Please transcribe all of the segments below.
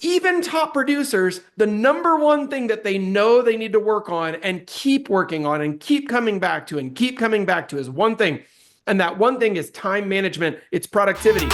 Even top producers, the number one thing that they know they need to work on and keep working on and keep coming back to and keep coming back to is one thing. And that one thing is time management, it's productivity.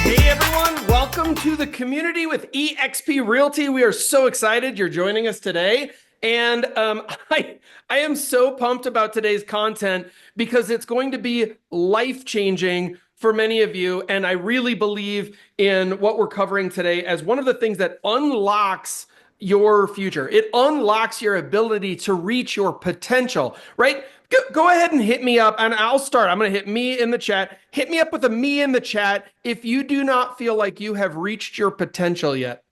Hey everyone, welcome to the community with eXp Realty. We are so excited you're joining us today. And I am so pumped about today's content because it's going to be life-changing for many of you. And I really believe in what we're covering today as one of the things that unlocks your future. It unlocks your ability to reach your potential, right? Go ahead and hit me up, and I'll start. I'm going to hit me in the chat. Hit me up with a me in the chat if you do not feel like you have reached your potential yet.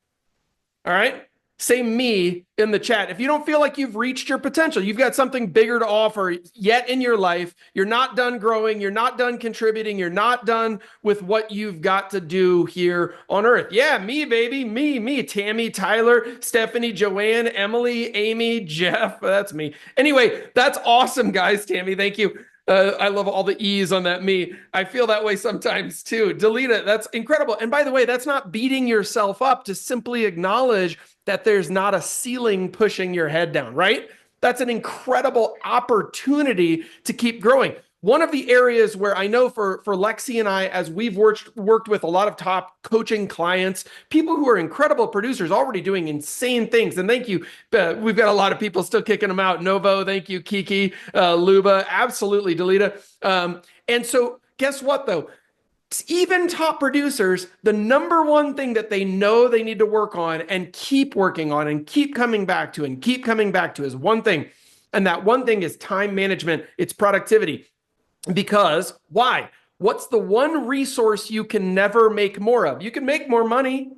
All right? Say me in the chat. If you don't feel like you've reached your potential, you've got something bigger to offer yet in your life, you're not done growing, you're not done contributing, you're not done with what you've got to do here on earth. Yeah, me, baby, me, Tammy, Tyler, Stephanie, Joanne, Emily, Amy, Jeff. That's me. Anyway, that's awesome, guys. Tammy, thank you. I love all the E's on that me. I feel that way sometimes too. Delete it. That's incredible. And by the way, that's not beating yourself up, to simply acknowledge that there's not a ceiling pushing your head down, right? That's an incredible opportunity to keep growing. One of the areas where I know for Lexi and I, as we've worked with a lot of top coaching clients, people who are incredible producers already doing insane things. And thank you. We've got a lot of people still kicking them out. Novo, thank you. Kiki, Luba, absolutely. Delita. And so guess what though? Even top producers, the number one thing that they know they need to work on and keep working on and keep coming back to and keep coming back to is one thing. And that one thing is time management. It's productivity. Because why? What's the one resource you can never make more of? You can make more money,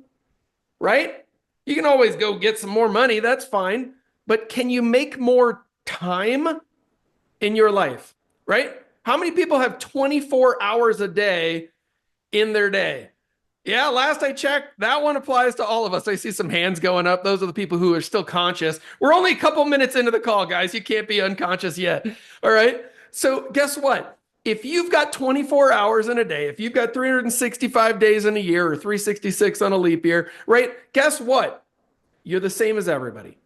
right? You can always go get some more money. That's fine. But can you make more time in your life, right? How many people have 24 hours a day in their day? Yeah, last I checked, that one applies to all of us. I see some hands going up. Those are the people who are still conscious. We're only a couple minutes into the call, guys. You can't be unconscious yet. All right. So guess what? If you've got 24 hours in a day, if you've got 365 days in a year or 366 on a leap year, right? Guess what? You're the same as everybody.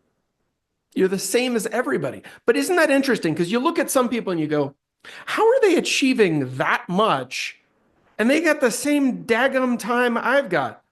You're the same as everybody. But isn't that interesting? Because you look at some people and you go, how are they achieving that much? And they got the same daggum time I've got,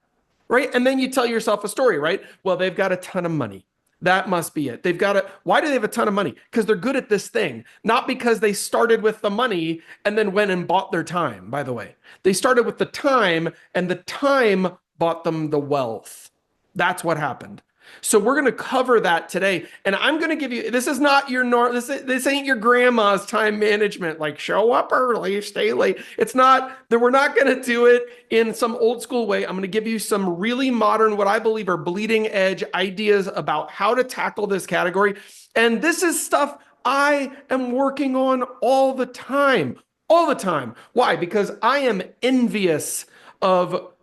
right? And then you tell yourself a story, right? Well, they've got a ton of money. That must be it. They've got it. Why do they have a ton of money? Because they're good at this thing, not because they started with the money and then went and bought their time, by the way. They started with the time and the time bought them the wealth. That's what happened. So we're going to cover that today. And I'm going to give you, this is not your this ain't your grandma's time management, like show up early, stay late. It's not that. We're not going to do it in some old school way. I'm going to give you some really modern, what I believe are bleeding edge ideas about how to tackle this category. And this is stuff I am working on all the time. Why? Because I am envious of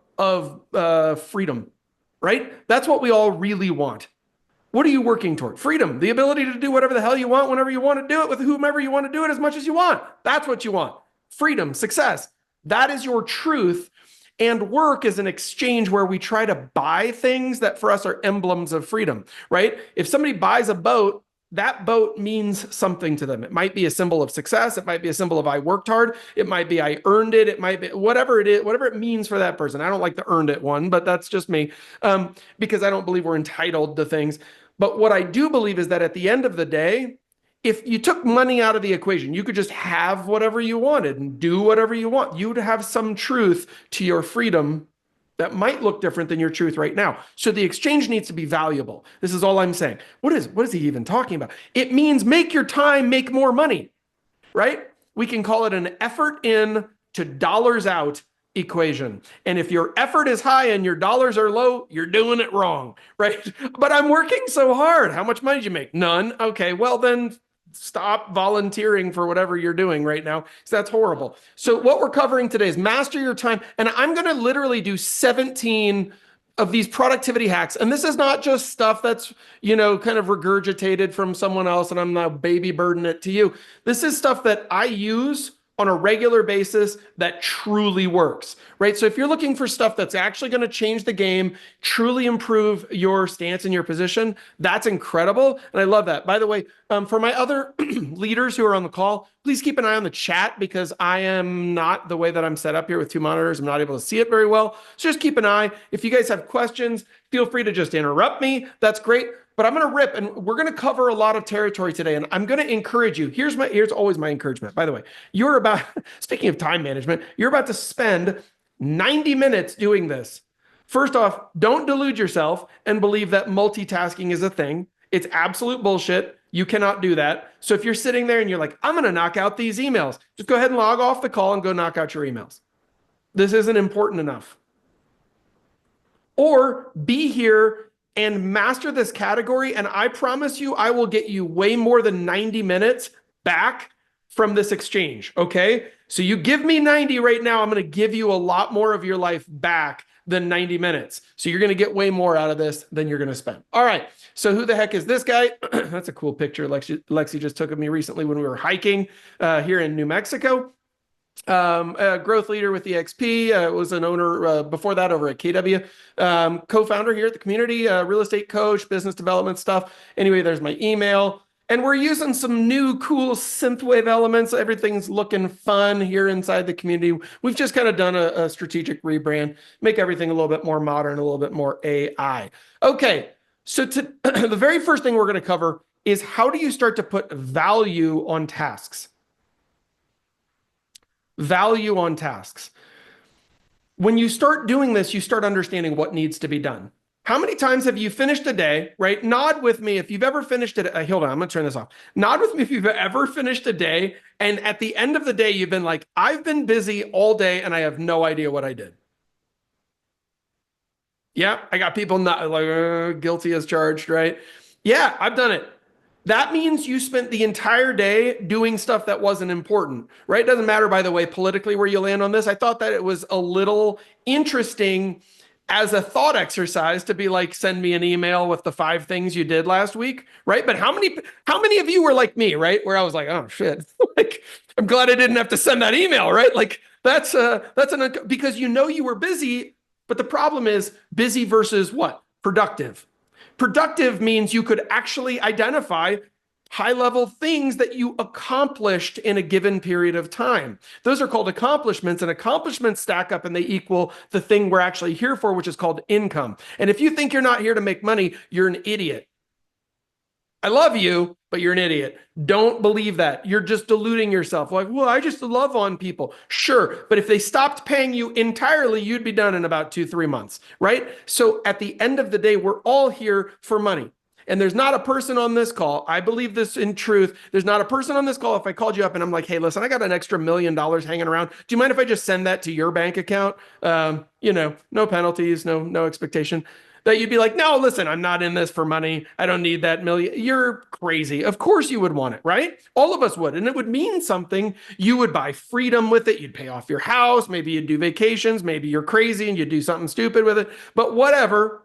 freedom. Right? That's what we all really want. What are you working toward? Freedom, the ability to do whatever the hell you want, whenever you want to do it, with whomever you want to do it, as much as you want. That's what you want. Freedom, success. That is your truth. And work is an exchange where we try to buy things that for us are emblems of freedom, right? If somebody buys a boat, that boat means something to them. It might be a symbol of success. It might be a symbol of I worked hard. It might be I earned it. It might be whatever it is, whatever it means for that person. I don't like the earned it one, but that's just me, because I don't believe we're entitled to things. But what I do believe is that at the end of the day, if you took money out of the equation, you could just have whatever you wanted and do whatever you want. You would have some truth to your freedom that might look different than your truth right now. So the exchange needs to be valuable. This is all I'm saying. What is he even talking about? It means make your time make more money, right? We can call it an effort in to dollars out equation. And if your effort is high and your dollars are low, you're doing it wrong, right? But I'm working so hard. How much money did you make? None. Okay, well then stop volunteering for whatever you're doing right now, because that's horrible. So what we're covering today is master your time. And I'm going to literally do 17 of these productivity hacks. And this is not just stuff that's, kind of regurgitated from someone else and I'm now baby burden it to you. This is stuff that I use on a regular basis that truly works, right? So if you're looking for stuff that's actually going to change the game, truly improve your stance and your position, that's incredible. And I love that. By the way, for my other leaders who are on the call, please keep an eye on the chat because I am not the way that I'm set up here with two monitors. I'm not able to see it very well. So just keep an eye. If you guys have questions, feel free to just interrupt me. That's great. But I'm going to rip, and we're going to cover a lot of territory today, and I'm going to encourage you. Here's always my encouragement. By the way, speaking of time management, you're about to spend 90 minutes doing this. First off, don't delude yourself and believe that multitasking is a thing. It's absolute bullshit. You cannot do that. So if you're sitting there and you're like, I'm going to knock out these emails, just go ahead and log off the call and go knock out your emails. This isn't important enough. Or be here and master this category. And I promise you, I will get you way more than 90 minutes back from this exchange. Okay. So you give me 90 right now. I'm going to give you a lot more of your life back than 90 minutes. So you're going to get way more out of this than you're going to spend. All right. So who the heck is this guy? That's a cool picture Lexi just took of me recently when we were hiking here in New Mexico. A growth leader with EXP, was an owner before that over at KW, co-founder here at the community, real estate coach, business development stuff. Anyway, there's my email. And we're using some new cool synthwave elements. Everything's looking fun here inside the community. We've just kind of done a strategic rebrand, make everything a little bit more modern, a little bit more AI. Okay, so the very first thing we're going to cover is how do you start to put value on tasks? Value on tasks. When you start doing this, you start understanding what needs to be done. How many times have you finished a day, right? Nod with me if you've ever finished it. Hold on, I'm going to turn this off. Nod with me if you've ever finished a day, and at the end of the day, you've been like, I've been busy all day and I have no idea what I did. Yeah, I got people not like guilty as charged, right? Yeah, I've done it. That means you spent the entire day doing stuff that wasn't important, right? It doesn't matter, by the way, politically where you land on this. I thought that it was a little interesting as a thought exercise to be like, send me an email with the 5 things you did last week, right? But how many of you were like me, right? Where I was like, oh shit, like, I'm glad I didn't have to send that email, right? Like because you were busy, but the problem is busy versus what? Productive. Productive means you could actually identify high-level things that you accomplished in a given period of time. Those are called accomplishments, and accomplishments stack up and they equal the thing we're actually here for, which is called income. And if you think you're not here to make money, you're an idiot. I love you, but you're an idiot. Don't believe that. You're just deluding yourself. Like, well, I just love on people. Sure, but if they stopped paying you entirely, you'd be done in about 2-3 months, right? So at the end of the day, we're all here for money. And there's not a person on this call, I believe this in truth, there's not a person on this call, if I called you up and I'm like, hey, listen, I got an extra $1 million hanging around. Do you mind if I just send that to your bank account? No penalties, no expectation. That you'd be like, no, listen, I'm not in this for money. I don't need that million. You're crazy. Of course you would want it, right? All of us would. And it would mean something. You would buy freedom with it. You'd pay off your house. Maybe you'd do vacations. Maybe you're crazy and you'd do something stupid with it. But whatever,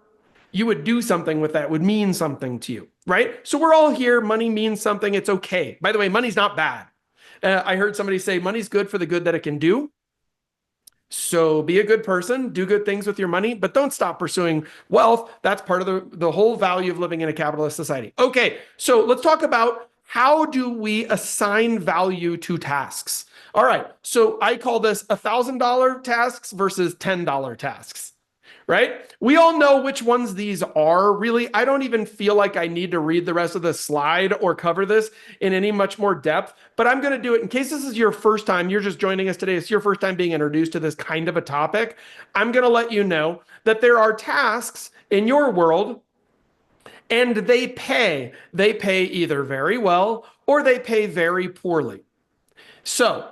you would do something with that would mean something to you, right? So we're all here. Money means something. It's okay. By the way, money's not bad. I heard somebody say money's good for the good that it can do. So be a good person, do good things with your money, but don't stop pursuing wealth. That's part of the whole value of living in a capitalist society. Okay, so let's talk about how do we assign value to tasks. All right, so I call this $1,000 tasks versus $10 tasks. Right? We all know which ones these are. Really, I don't even feel like I need to read the rest of the slide or cover this in any much more depth, but I'm going to do it in case this is your first time. You're just joining us today. It's your first time being introduced to this kind of a topic. I'm going to let you know that there are tasks in your world and they pay. They pay either very well or they pay very poorly. So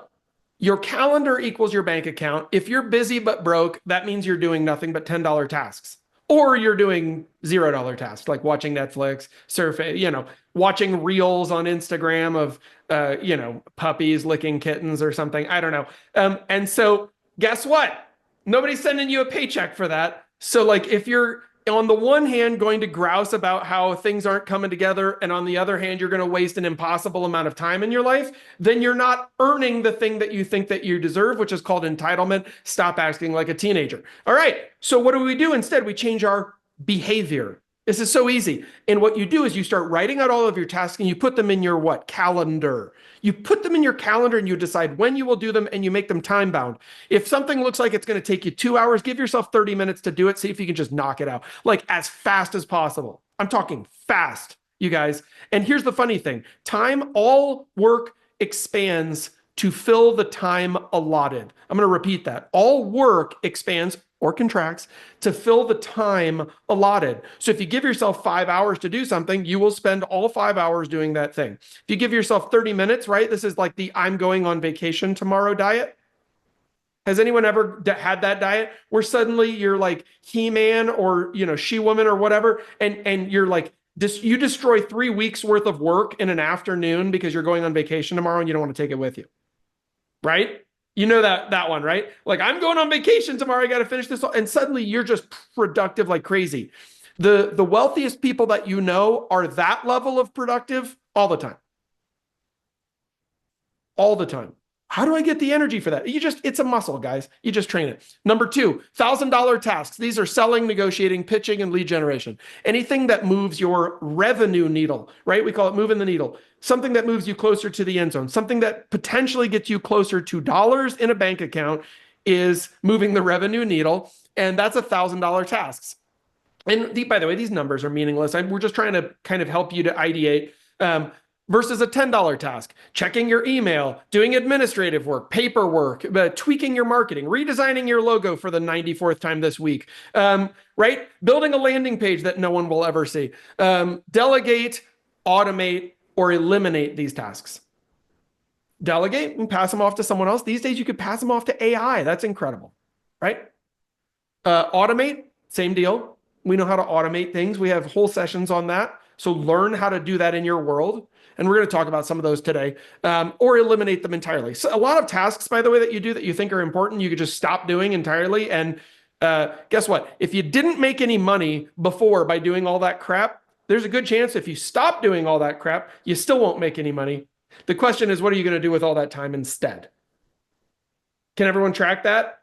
your calendar equals your bank account. If you're busy but broke, that means you're doing nothing but $10 tasks. Or you're doing $0 tasks, like watching Netflix, surfing, watching reels on Instagram of, puppies licking kittens or something. I don't know. And so guess what? Nobody's sending you a paycheck for that. So like if you're on the one hand going to grouse about how things aren't coming together, and on the other hand, you're going to waste an impossible amount of time in your life, then you're not earning the thing that you think that you deserve, which is called entitlement. Stop acting like a teenager. All right. So what do we do instead? We change our behavior. This is so easy. And what you do is you start writing out all of your tasks and you put them in your what? Calendar. You put them in your calendar and you decide when you will do them and you make them time bound. If something looks like it's going to take you 2 hours, give yourself 30 minutes to do it. See if you can just knock it out like as fast as possible. I'm talking fast, you guys. And here's the funny thing. All work expands to fill the time allotted. I'm going to repeat that. All work expands or contracts to fill the time allotted. So if you give yourself 5 hours to do something, you will spend all 5 hours doing that thing. If you give yourself 30 minutes, right? This is like the I'm going on vacation tomorrow diet. Has anyone ever had that diet where suddenly you're like He-Man or, She-Woman or whatever, and you're like, you destroy 3 weeks worth of work in an afternoon because you're going on vacation tomorrow and you don't want to take it with you, right? You know that one, right? Like, I'm going on vacation tomorrow. I got to finish this. And suddenly you're just productive like crazy. The wealthiest people that you know are that level of productive all the time. All the time. How do I get the energy for that? It's a muscle, guys. You just train it. Number 2, $1,000 tasks. These are selling, negotiating, pitching, and lead generation. Anything that moves your revenue needle, right? We call it moving the needle. Something that moves you closer to the end zone. Something that potentially gets you closer to dollars in a bank account is moving the revenue needle. And that's $1,000 tasks. And by the way, these numbers are meaningless. We're just trying to kind of help you to ideate. Versus a $10 task, checking your email, doing administrative work, paperwork, tweaking your marketing, redesigning your logo for the 94th time this week, right? Building a landing page that no one will ever see. Delegate, automate, or eliminate these tasks. Delegate and pass them off to someone else. These days, you could pass them off to AI. That's incredible, right? Automate, same deal. We know how to automate things. We have whole sessions on that. So learn how to do that in your world. And we're going to talk about some of those today, or eliminate them entirely. So a lot of tasks, by the way, that you do that you think are important, you could just stop doing entirely. And guess what? If you didn't make any money before by doing all that crap, there's a good chance if you stop doing all that crap, you still won't make any money. The question is, what are you going to do with all that time instead? Can everyone track that?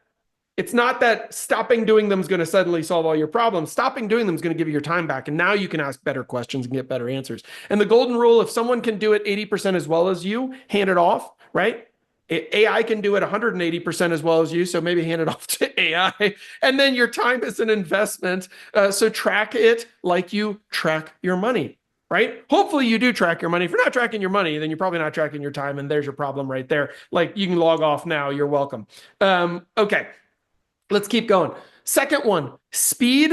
It's not that stopping doing them is going to suddenly solve all your problems. Stopping doing them is going to give you your time back. And now you can ask better questions and get better answers. And the golden rule, if someone can do it 80% as well as you, hand it off, right? AI can do it 180% as well as you. So maybe hand it off to AI. And then your time is an investment. So track it like you track your money, right? Hopefully you do track your money. If you're not tracking your money, then you're probably not tracking your time. And there's your problem right there. Like, you can log off now. You're welcome. Okay. Let's keep going. Second one, speed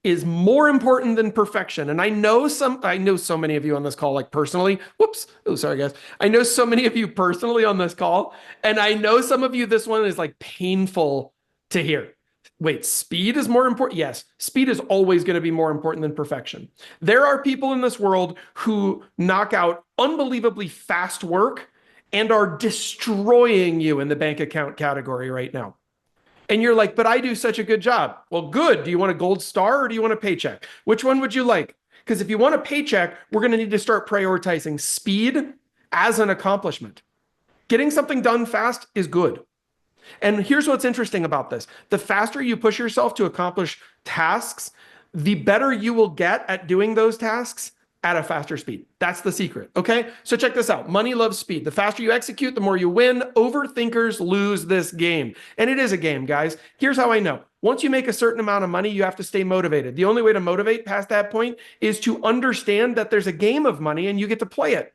is more important than perfection. And I know so many of you on this call, like personally, whoops. Oh, sorry guys. I know so many of you personally on this call. And I know some of you, this one is like painful to hear. Wait, speed is more important? Yes, speed is always going to be more important than perfection. There are people in this world who knock out unbelievably fast work and are destroying you in the bank account category right now. And you're like, but I do such a good job. Well, good. Do you want a gold star or do you want a paycheck? Which one would you like? Because if you want a paycheck, we're going to need to start prioritizing speed as an accomplishment. Getting something done fast is good. And here's what's interesting about this. The faster you push yourself to accomplish tasks, the better you will get at doing those tasks at a faster speed. That's the secret. Okay. So check this out. Money loves speed. The faster you execute, the more you win. Overthinkers lose this game. And it is a game, guys. Here's how I know. Once you make a certain amount of money, you have to stay motivated. The only way to motivate past that point is to understand that there's a game of money and you get to play it.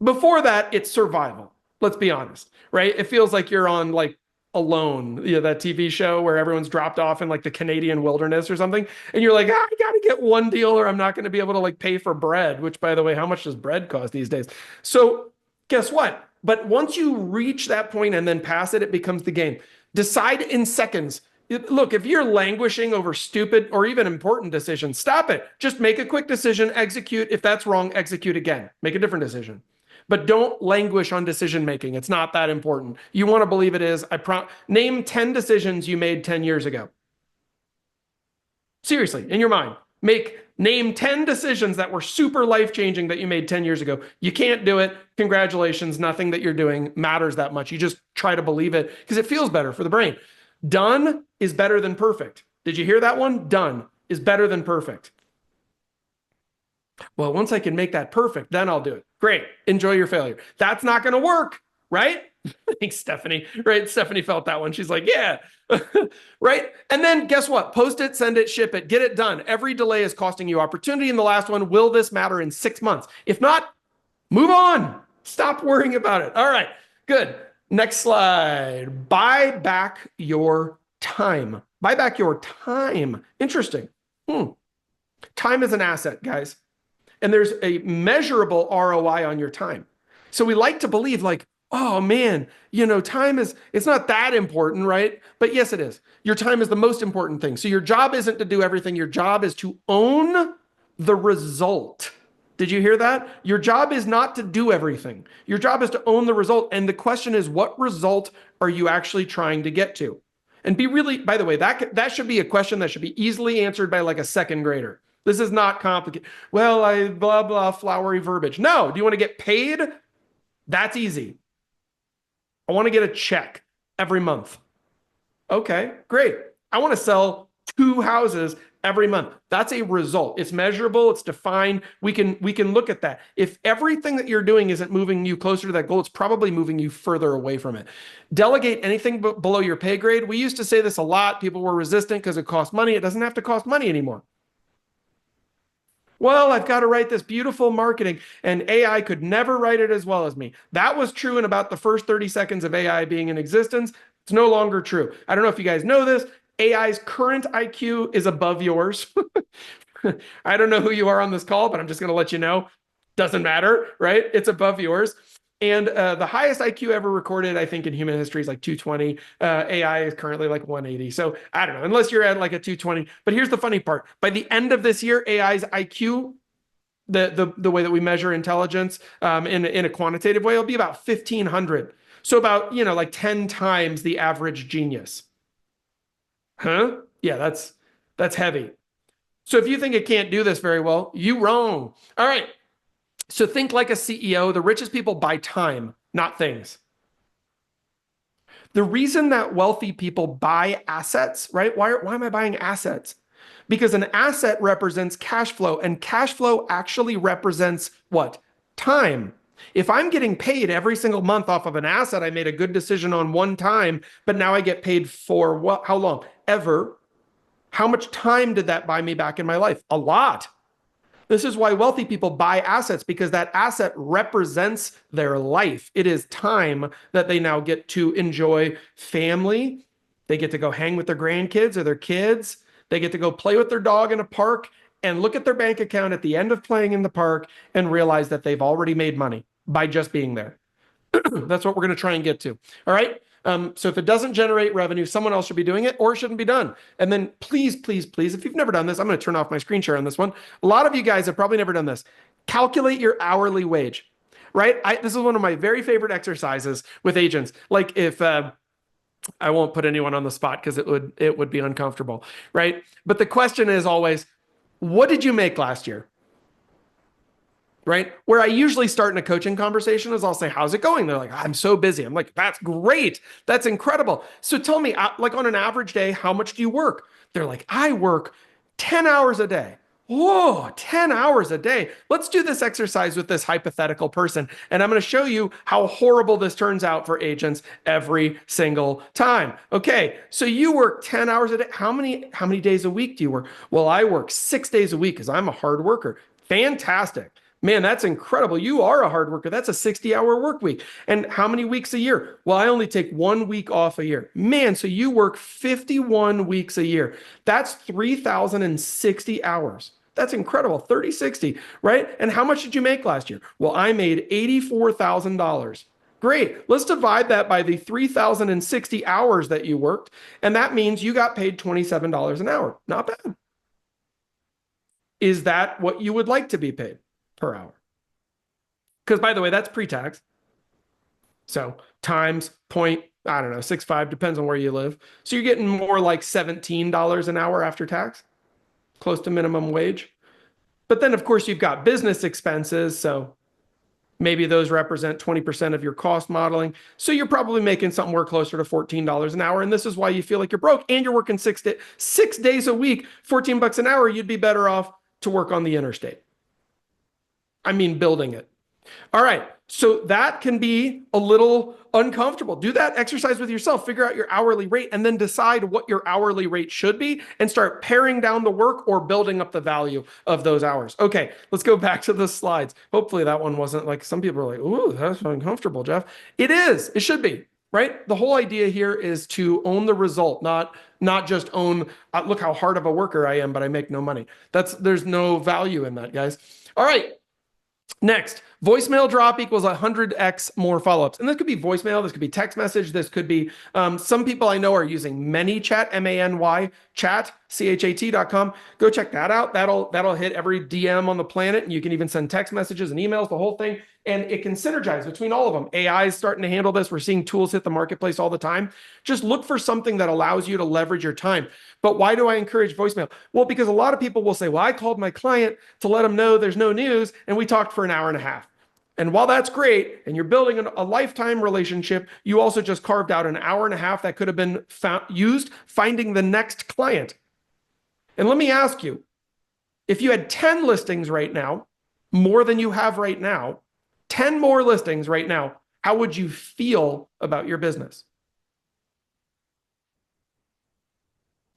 Before that, it's survival. Let's be honest, right? It feels like you're on like Alone, that TV show where everyone's dropped off in like the Canadian wilderness or something. And you're like, I got to get one deal or I'm not going to be able to like pay for bread, which by the way, how much does bread cost these days? So guess what? But once you reach that point and then pass it, it becomes the game. Decide in seconds. Look, if you're languishing over stupid or even important decisions, stop it. Just make a quick decision, execute. If that's wrong, execute again. Make a different decision. But don't languish on decision making. It's not that important. You want to believe it is. Name 10 decisions you made 10 years ago. Seriously, in your mind, name 10 decisions that were super life-changing that you made 10 years ago. You can't do it. Congratulations. Nothing that you're doing matters that much. You just try to believe it because it feels better for the brain. Done is better than perfect. Did you hear that one? Done is better than perfect. Well, once I can make that perfect, then I'll do it. Great. Enjoy your failure. That's not going to work, right? Thanks, Stephanie. Right? Stephanie felt that one. She's like, yeah. Right? And then guess what? Post it, send it, ship it, get it done. Every delay is costing you opportunity. And the last one, will this matter in 6 months? If not, move on. Stop worrying about it. All right, good. Next slide. Buy back your time. Buy back your time. Interesting. Time is an asset, guys. And there's a measurable ROI on your time. So we like to believe like, oh man, time it's not that important, right? But yes, it is. Your time is the most important thing. So your job isn't to do everything. Your job is to own the result. Did you hear that? Your job is not to do everything. Your job is to own the result. And the question is, what result are you actually trying to get to? And by the way, that should be a question that should be easily answered by like a second grader. This is not complicated. Well, I blah, blah, flowery verbiage. No. Do you want to get paid? That's easy. I want to get a check every month. Okay, great. I want to sell 2 houses every month. That's a result. It's measurable. It's defined. We can look at that. If everything that you're doing isn't moving you closer to that goal, it's probably moving you further away from it. Delegate anything below your pay grade. We used to say this a lot. People were resistant because it cost money. It doesn't have to cost money anymore. Well, I've got to write this beautiful marketing and AI could never write it as well as me. That was true in about the first 30 seconds of AI being in existence. It's no longer true. I don't know if you guys know this. AI's current IQ is above yours. I don't know who you are on this call, but I'm just going to let you know. Doesn't matter, right? It's above yours. And the highest IQ ever recorded, I think, in human history is like 220. AI is currently like 180. So I don't know, unless you're at like a 220. But here's the funny part. By the end of this year, AI's IQ, the way that we measure intelligence in a quantitative way, will be about 1,500. So about, like 10 times the average genius. Huh? Yeah, that's heavy. So if you think it can't do this very well, you wrong. All right. So think like a CEO. The richest people buy time, not things. The reason that wealthy people buy assets, right? Why am I buying assets? Because an asset represents cash flow, and cash flow actually represents what? Time. If I'm getting paid every single month off of an asset, I made a good decision on one time, but now I get paid for what? How long? Ever. How much time did that buy me back in my life? A lot. This is why wealthy people buy assets, because that asset represents their life. It is time that they now get to enjoy family. They get to go hang with their grandkids or their kids. They get to go play with their dog in a park and look at their bank account at the end of playing in the park and realize that they've already made money by just being there. That's what we're going to try and get to. All right. So if it doesn't generate revenue, someone else should be doing it, or it shouldn't be done. And then please, please, please, if you've never done this, I'm going to turn off my screen share on this one. A lot of you guys have probably never done this. Calculate your hourly wage, right? This is one of my very favorite exercises with agents. Like if I won't put anyone on the spot because it would be uncomfortable, right? But the question is always, what did you make last year? Right? Where I usually start in a coaching conversation is I'll say, how's it going? They're like, I'm so busy. I'm like, that's great. That's incredible. So tell me, like on an average day, how much do you work? They're like, I work 10 hours a day. Whoa, 10 hours a day. Let's do this exercise with this hypothetical person. And I'm going to show you how horrible this turns out for agents every single time. Okay, so you work 10 hours a day. How many days a week do you work? Well, I work 6 days a week because I'm a hard worker. Fantastic. Man, that's incredible. You are a hard worker. That's a 60-hour work week. And how many weeks a year? Well, I only take 1 week off a year. Man, so you work 51 weeks a year. That's 3,060 hours. That's incredible. 30-60, right? And how much did you make last year? Well, I made $84,000. Great. Let's divide that by the 3,060 hours that you worked. And that means you got paid $27 an hour. Not bad. Is that what you would like to be paid per hour? Because by the way, that's pre-tax. So times point, I don't know, 6.5, depends on where you live. So you're getting more like $17 an hour after tax. close to minimum wage. But then, of course, you've got business expenses. So maybe those represent 20% of your cost modeling. So you're probably making something more closer to $14 an hour. And this is why you feel like you're broke and you're working 6 days a week, 14 bucks an hour. You'd be better off to work on the interstate. I mean, building it. All right. So that can be a little uncomfortable. Do that exercise with yourself. Figure out your hourly rate and then decide what your hourly rate should be and start paring down the work or building up the value of those hours. Okay, let's go back to the slides. Hopefully that one wasn't like some people are like, ooh, that's uncomfortable, Jeff. It is. It should be, right? The whole idea here is to own the result, not just own, look how hard of a worker I am, but I make no money. There's no value in that, guys. All right. Next, voicemail drop equals 100x more follow-ups. And this could be voicemail, this could be text message, this could be, some people I know are using ManyChat, M-A-N-Y, chat, CHAT.com. Go check that out. That'll hit every DM on the planet, and you can even send text messages and emails, the whole thing. And it can synergize between all of them. AI is starting to handle this. We're seeing tools hit the marketplace all the time. Just look for something that allows you to leverage your time. But why do I encourage voicemail? Well, because a lot of people will say, well, I called my client to let them know there's no news, and we talked for an hour and a half. And while that's great, and you're building a lifetime relationship, you also just carved out an hour and a half that could have been used finding the next client. And let me ask you, if you had 10 listings right now, more than you have right now, 10 more listings right now, how would you feel about your business?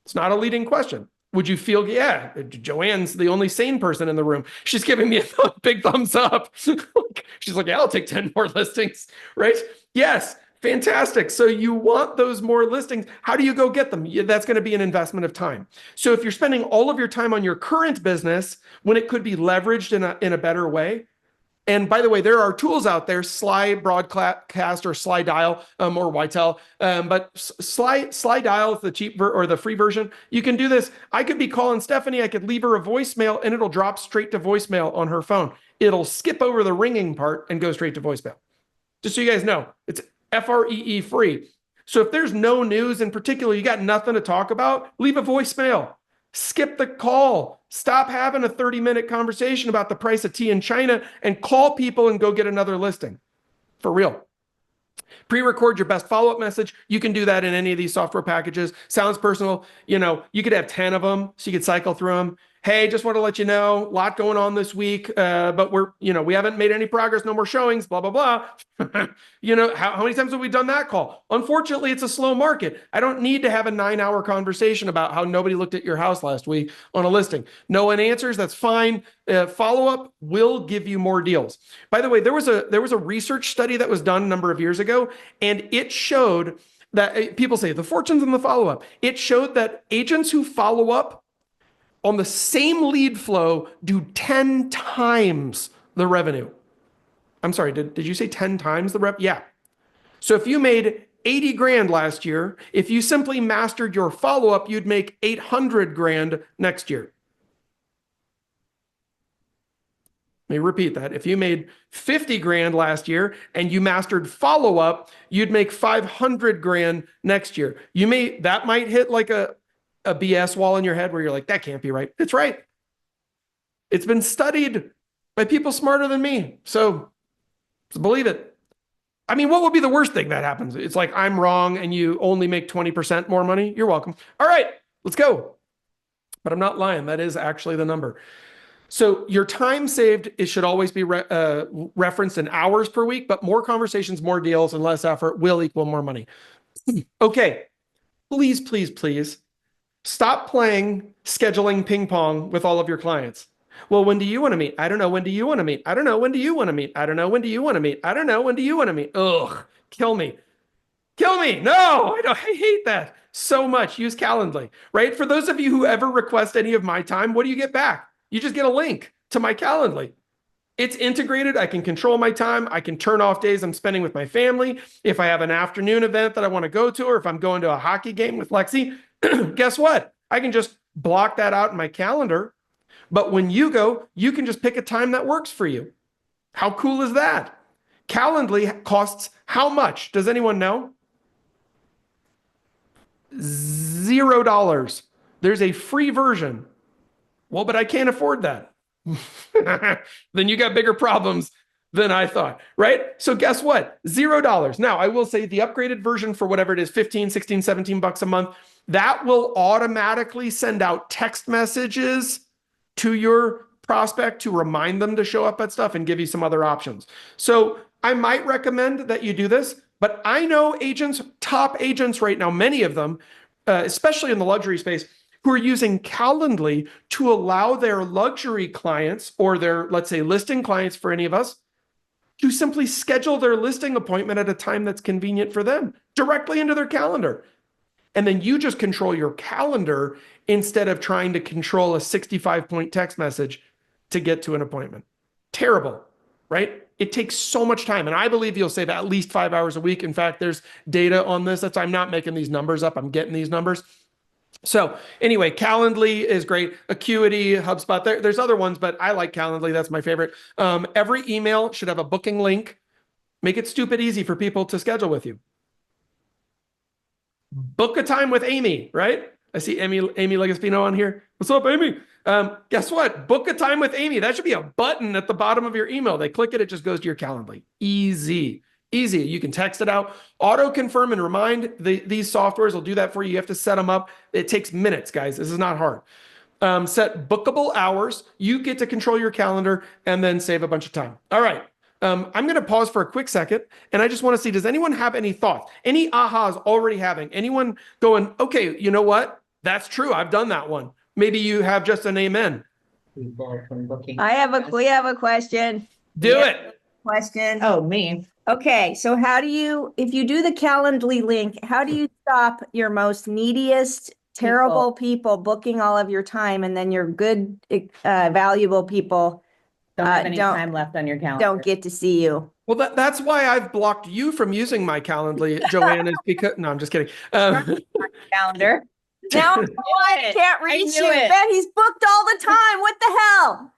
It's not a leading question. Would you feel, yeah, Joanne's the only sane person in the room. She's giving me a big thumbs up. She's like, yeah, I'll take 10 more listings, right? Yes, fantastic. So you want those more listings. How do you go get them? That's going to be an investment of time. So if you're spending all of your time on your current business when it could be leveraged in a better way, and by the way, there are tools out there, Sly Broadcast or Sly Dial or Whitel, but Sly Dial is the cheap or the free version. You can do this. I could be calling Stephanie. I could leave her a voicemail and it'll drop straight to voicemail on her phone. It'll skip over the ringing part and go straight to voicemail. Just so you guys know, it's FREE free. So if there's no news in particular, you got nothing to talk about, leave a voicemail. Skip the call. Stop having a 30-minute conversation about the price of tea in China and call people and go get another listing. For real. Pre-record your best follow-up message. You can do that in any of these software packages. Sounds personal. You know, you could have 10 of them so you could cycle through them. Hey, just want to let you know, a lot going on this week, but we haven't made any progress, no more showings, blah, blah, blah. How many times have we done that call? Unfortunately, it's a slow market. I don't need to have a 9-hour conversation about how nobody looked at your house last week on a listing. No one answers, that's fine. Follow-up will give you more deals. By the way, there was a research study that was done a number of years ago, and it showed that people say the fortunes in the follow-up. It showed that agents who follow up on the same lead flow do 10 times the revenue. I'm sorry, did you say 10 times the rev? Yeah. So if you made 80 grand last year, if you simply mastered your follow-up, you'd make 800 grand next year. Let me repeat that. If you made 50 grand last year and you mastered follow-up, you'd make 500 grand next year. That might hit like a BS wall in your head where you're like, that can't be right. It's right. It's been studied by people smarter than me. So believe it. I mean, what would be the worst thing that happens? It's like, I'm wrong and you only make 20% more money. You're welcome. All right, let's go. But I'm not lying. That is actually the number. So your time saved, it should always be referenced in hours per week, but more conversations, more deals, and less effort will equal more money. Okay, please, please, please. Stop playing scheduling ping pong with all of your clients. Well, when do you want to meet? I don't know. When do you want to meet? I don't know. When do you want to meet? I don't know. When do you want to meet? I don't know. When do you want to meet? Ugh, kill me. Kill me. No, I hate that so much. Use Calendly, right? For those of you who ever request any of my time, what do you get back? You just get a link to my Calendly. It's integrated. I can control my time. I can turn off days I'm spending with my family. If I have an afternoon event that I want to go to, or if I'm going to a hockey game with Lexi, guess what? I can just block that out in my calendar. But when you go, you can just pick a time that works for you. How cool is that? Calendly costs how much? Does anyone know? $0. There's a free version. Well, but I can't afford that. Then you got bigger problems than I thought, right? So guess what? $0. Now, I will say the upgraded version for whatever it is, 15, 16, 17 bucks a month, that will automatically send out text messages to your prospect to remind them to show up at stuff and give you some other options. So I might recommend that you do this, but I know agents, top agents right now, many of them, especially in the luxury space, who are using Calendly to allow their luxury clients or their, let's say, listing clients for any of us to simply schedule their listing appointment at a time that's convenient for them directly into their calendar. And then you just control your calendar instead of trying to control a 65-point text message to get to an appointment. Terrible, right? It takes so much time. And I believe you'll save at least 5 hours a week. In fact, there's data on this. I'm not making these numbers up. I'm getting these numbers. So anyway, Calendly is great. Acuity, HubSpot, there's other ones, but I like Calendly. That's my favorite. Every email should have a booking link. Make it stupid easy for people to schedule with you. Book a time with Amy, right? I see Amy Legaspino on here. What's up, Amy? Guess what? Book a time with Amy. That should be a button at the bottom of your email. They click it, it just goes to your Calendly. Easy. Easy. You can text it out, auto confirm and remind. These softwares will do that for you. You have to set them up. It takes minutes, guys. This is not hard. Set bookable hours. You get to control your calendar and then save a bunch of time. All right. I'm going to pause for a quick second. And I just want to see, does anyone have any thoughts? Any ahas already having? Anyone going, okay, you know what? That's true. I've done that one. Maybe you have just an amen. We have a question. Do it. Question. Oh, me. Okay, so how do you, if you do the Calendly link, how do you stop your most neediest, terrible people booking all of your time, and then your good, valuable people Don't have any time left on your calendar. don't get to see you? Well, that's why I've blocked you from using my Calendly, Joanne, is because, no, I'm just kidding. Calendar. Now I can't reach you. it. Bet he's booked all the time. What the hell?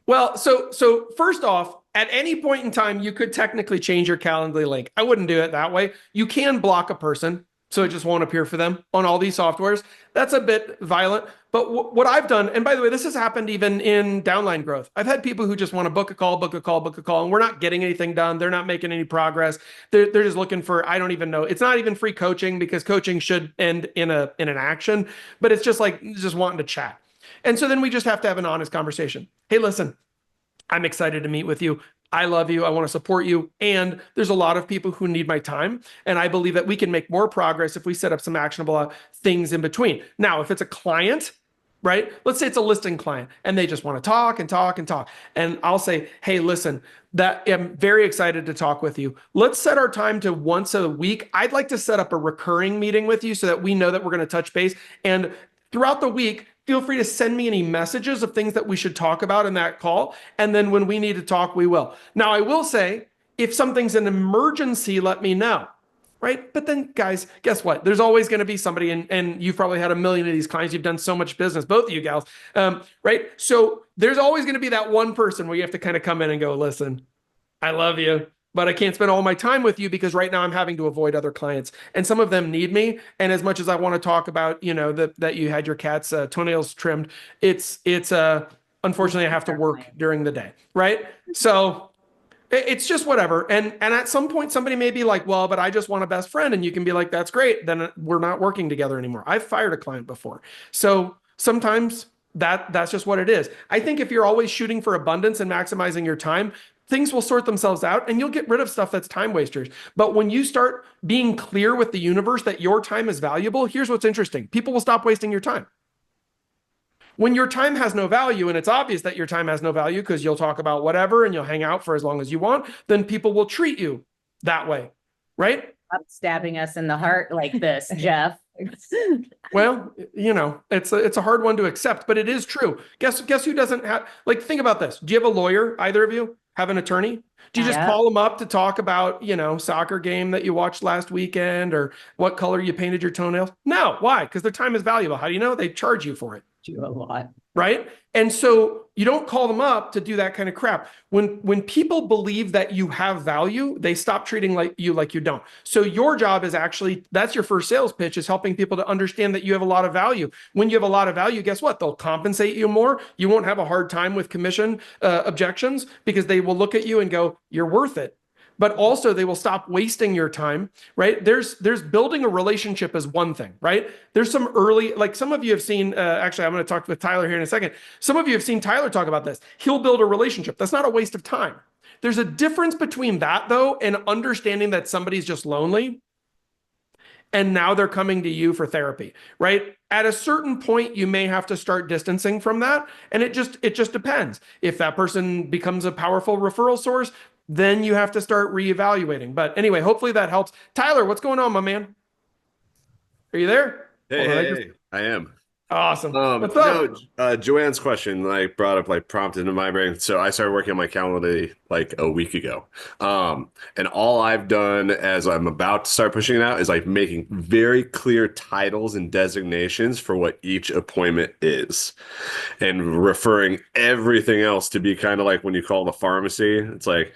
Well, so first off, at any point in time, you could technically change your Calendly link. I wouldn't do it that way. You can block a person, so it just won't appear for them on all these softwares. That's a bit violent. But what I've done, and by the way, this has happened even in downline growth. I've had people who just want to book a call, and we're not getting anything done. They're not making any progress. They're just looking for, I don't even know. It's not even free coaching, because coaching should end in an action, but it's just like just wanting to chat. And so then we just have to have an honest conversation. Hey, listen, I'm excited to meet with you. I love you. I want to support you. And there's a lot of people who need my time. And I believe that we can make more progress if we set up some actionable things in between. Now, if it's a client, right? Let's say it's a listing client and they just want to talk and talk and talk. And I'll say, hey, listen, I'm very excited to talk with you. Let's set our time to once a week. I'd like to set up a recurring meeting with you so that we know that we're going to touch base. And throughout the week, feel free to send me any messages of things that we should talk about in that call. And then when we need to talk, we will. Now, I will say, if something's an emergency, let me know, right? But then, guys, guess what? There's always going to be somebody, and you've probably had a million of these clients. You've done so much business, both of you gals, right? So there's always going to be that one person where you have to kind of come in and go, listen, I love you, but I can't spend all my time with you because right now I'm having to avoid other clients, and some of them need me. And as much as I want to talk about, that you had your cat's toenails trimmed, it's unfortunately I have to work during the day, right? So it's just whatever. And at some point somebody may be like, well, but I just want a best friend. And you can be like, that's great. Then we're not working together anymore. I've fired a client before. So sometimes that's just what it is. I think if you're always shooting for abundance and maximizing your time, things will sort themselves out and you'll get rid of stuff that's time wasters. But when you start being clear with the universe that your time is valuable, here's what's interesting. People will stop wasting your time. When your time has no value, and it's obvious that your time has no value because you'll talk about whatever and you'll hang out for as long as you want, then people will treat you that way, right? Stop stabbing us in the heart like this, Jeff. Well, it's a hard one to accept, but it is true. Guess who doesn't have, think about this. Do you have a lawyer, either of you? Have an attorney? Do you just call them up to talk about, soccer game that you watched last weekend or what color you painted your toenails? No. Why? Because their time is valuable. How do you know? They charge you for it. Do a lot. Right? And so you don't call them up to do that kind of crap. When people believe that you have value, they stop treating like you don't. So your job is actually, that's your first sales pitch, is helping people to understand that you have a lot of value. When you have a lot of value, guess what? They'll compensate you more. You won't have a hard time with commission objections, because they will look at you and go, you're worth it. But also they will stop wasting your time, right? There's building a relationship is one thing, right? There's some early, like some of you have seen, actually, I'm going to talk with Tyler here in a second. Some of you have seen Tyler talk about this. He'll build a relationship. That's not a waste of time. There's a difference between that though, and understanding that somebody's just lonely and now they're coming to you for therapy, right? At a certain point, you may have to start distancing from that. And it just depends. If that person becomes a powerful referral source, then you have to start reevaluating. But anyway, hopefully that helps. Tyler, what's going on, my man? Are you there? Hey, I am. Awesome. What's up? Joanne's question brought up, prompted into my brain. So I started working on my calendar like a week ago. And all I've done as I'm about to start pushing it out is making very clear titles and designations for what each appointment is, and referring everything else to be kind of like when you call the pharmacy. It's like,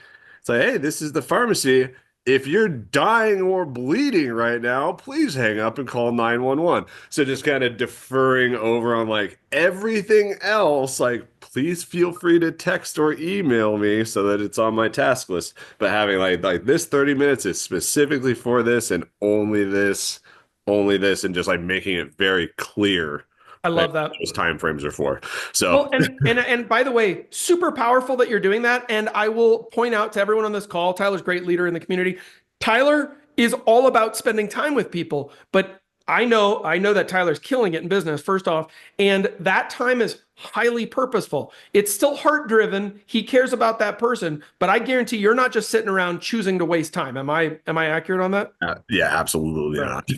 hey, this is the pharmacy. If you're dying or bleeding right now, please hang up and call 911. So just kind of deferring over on everything else, please feel free to text or email me so that it's on my task list. But having this 30 minutes is specifically for this and only this, and just making it very clear. I love that. Those time frames are for. So, well, and by the way, super powerful that you're doing that. And I will point out to everyone on this call, Tyler's a great leader in the community. Tyler is all about spending time with people, but I know that Tyler's killing it in business, first off, and that time is highly purposeful. It's still heart driven. He cares about that person, but I guarantee you're not just sitting around choosing to waste time. Am I accurate on that? Yeah, absolutely not.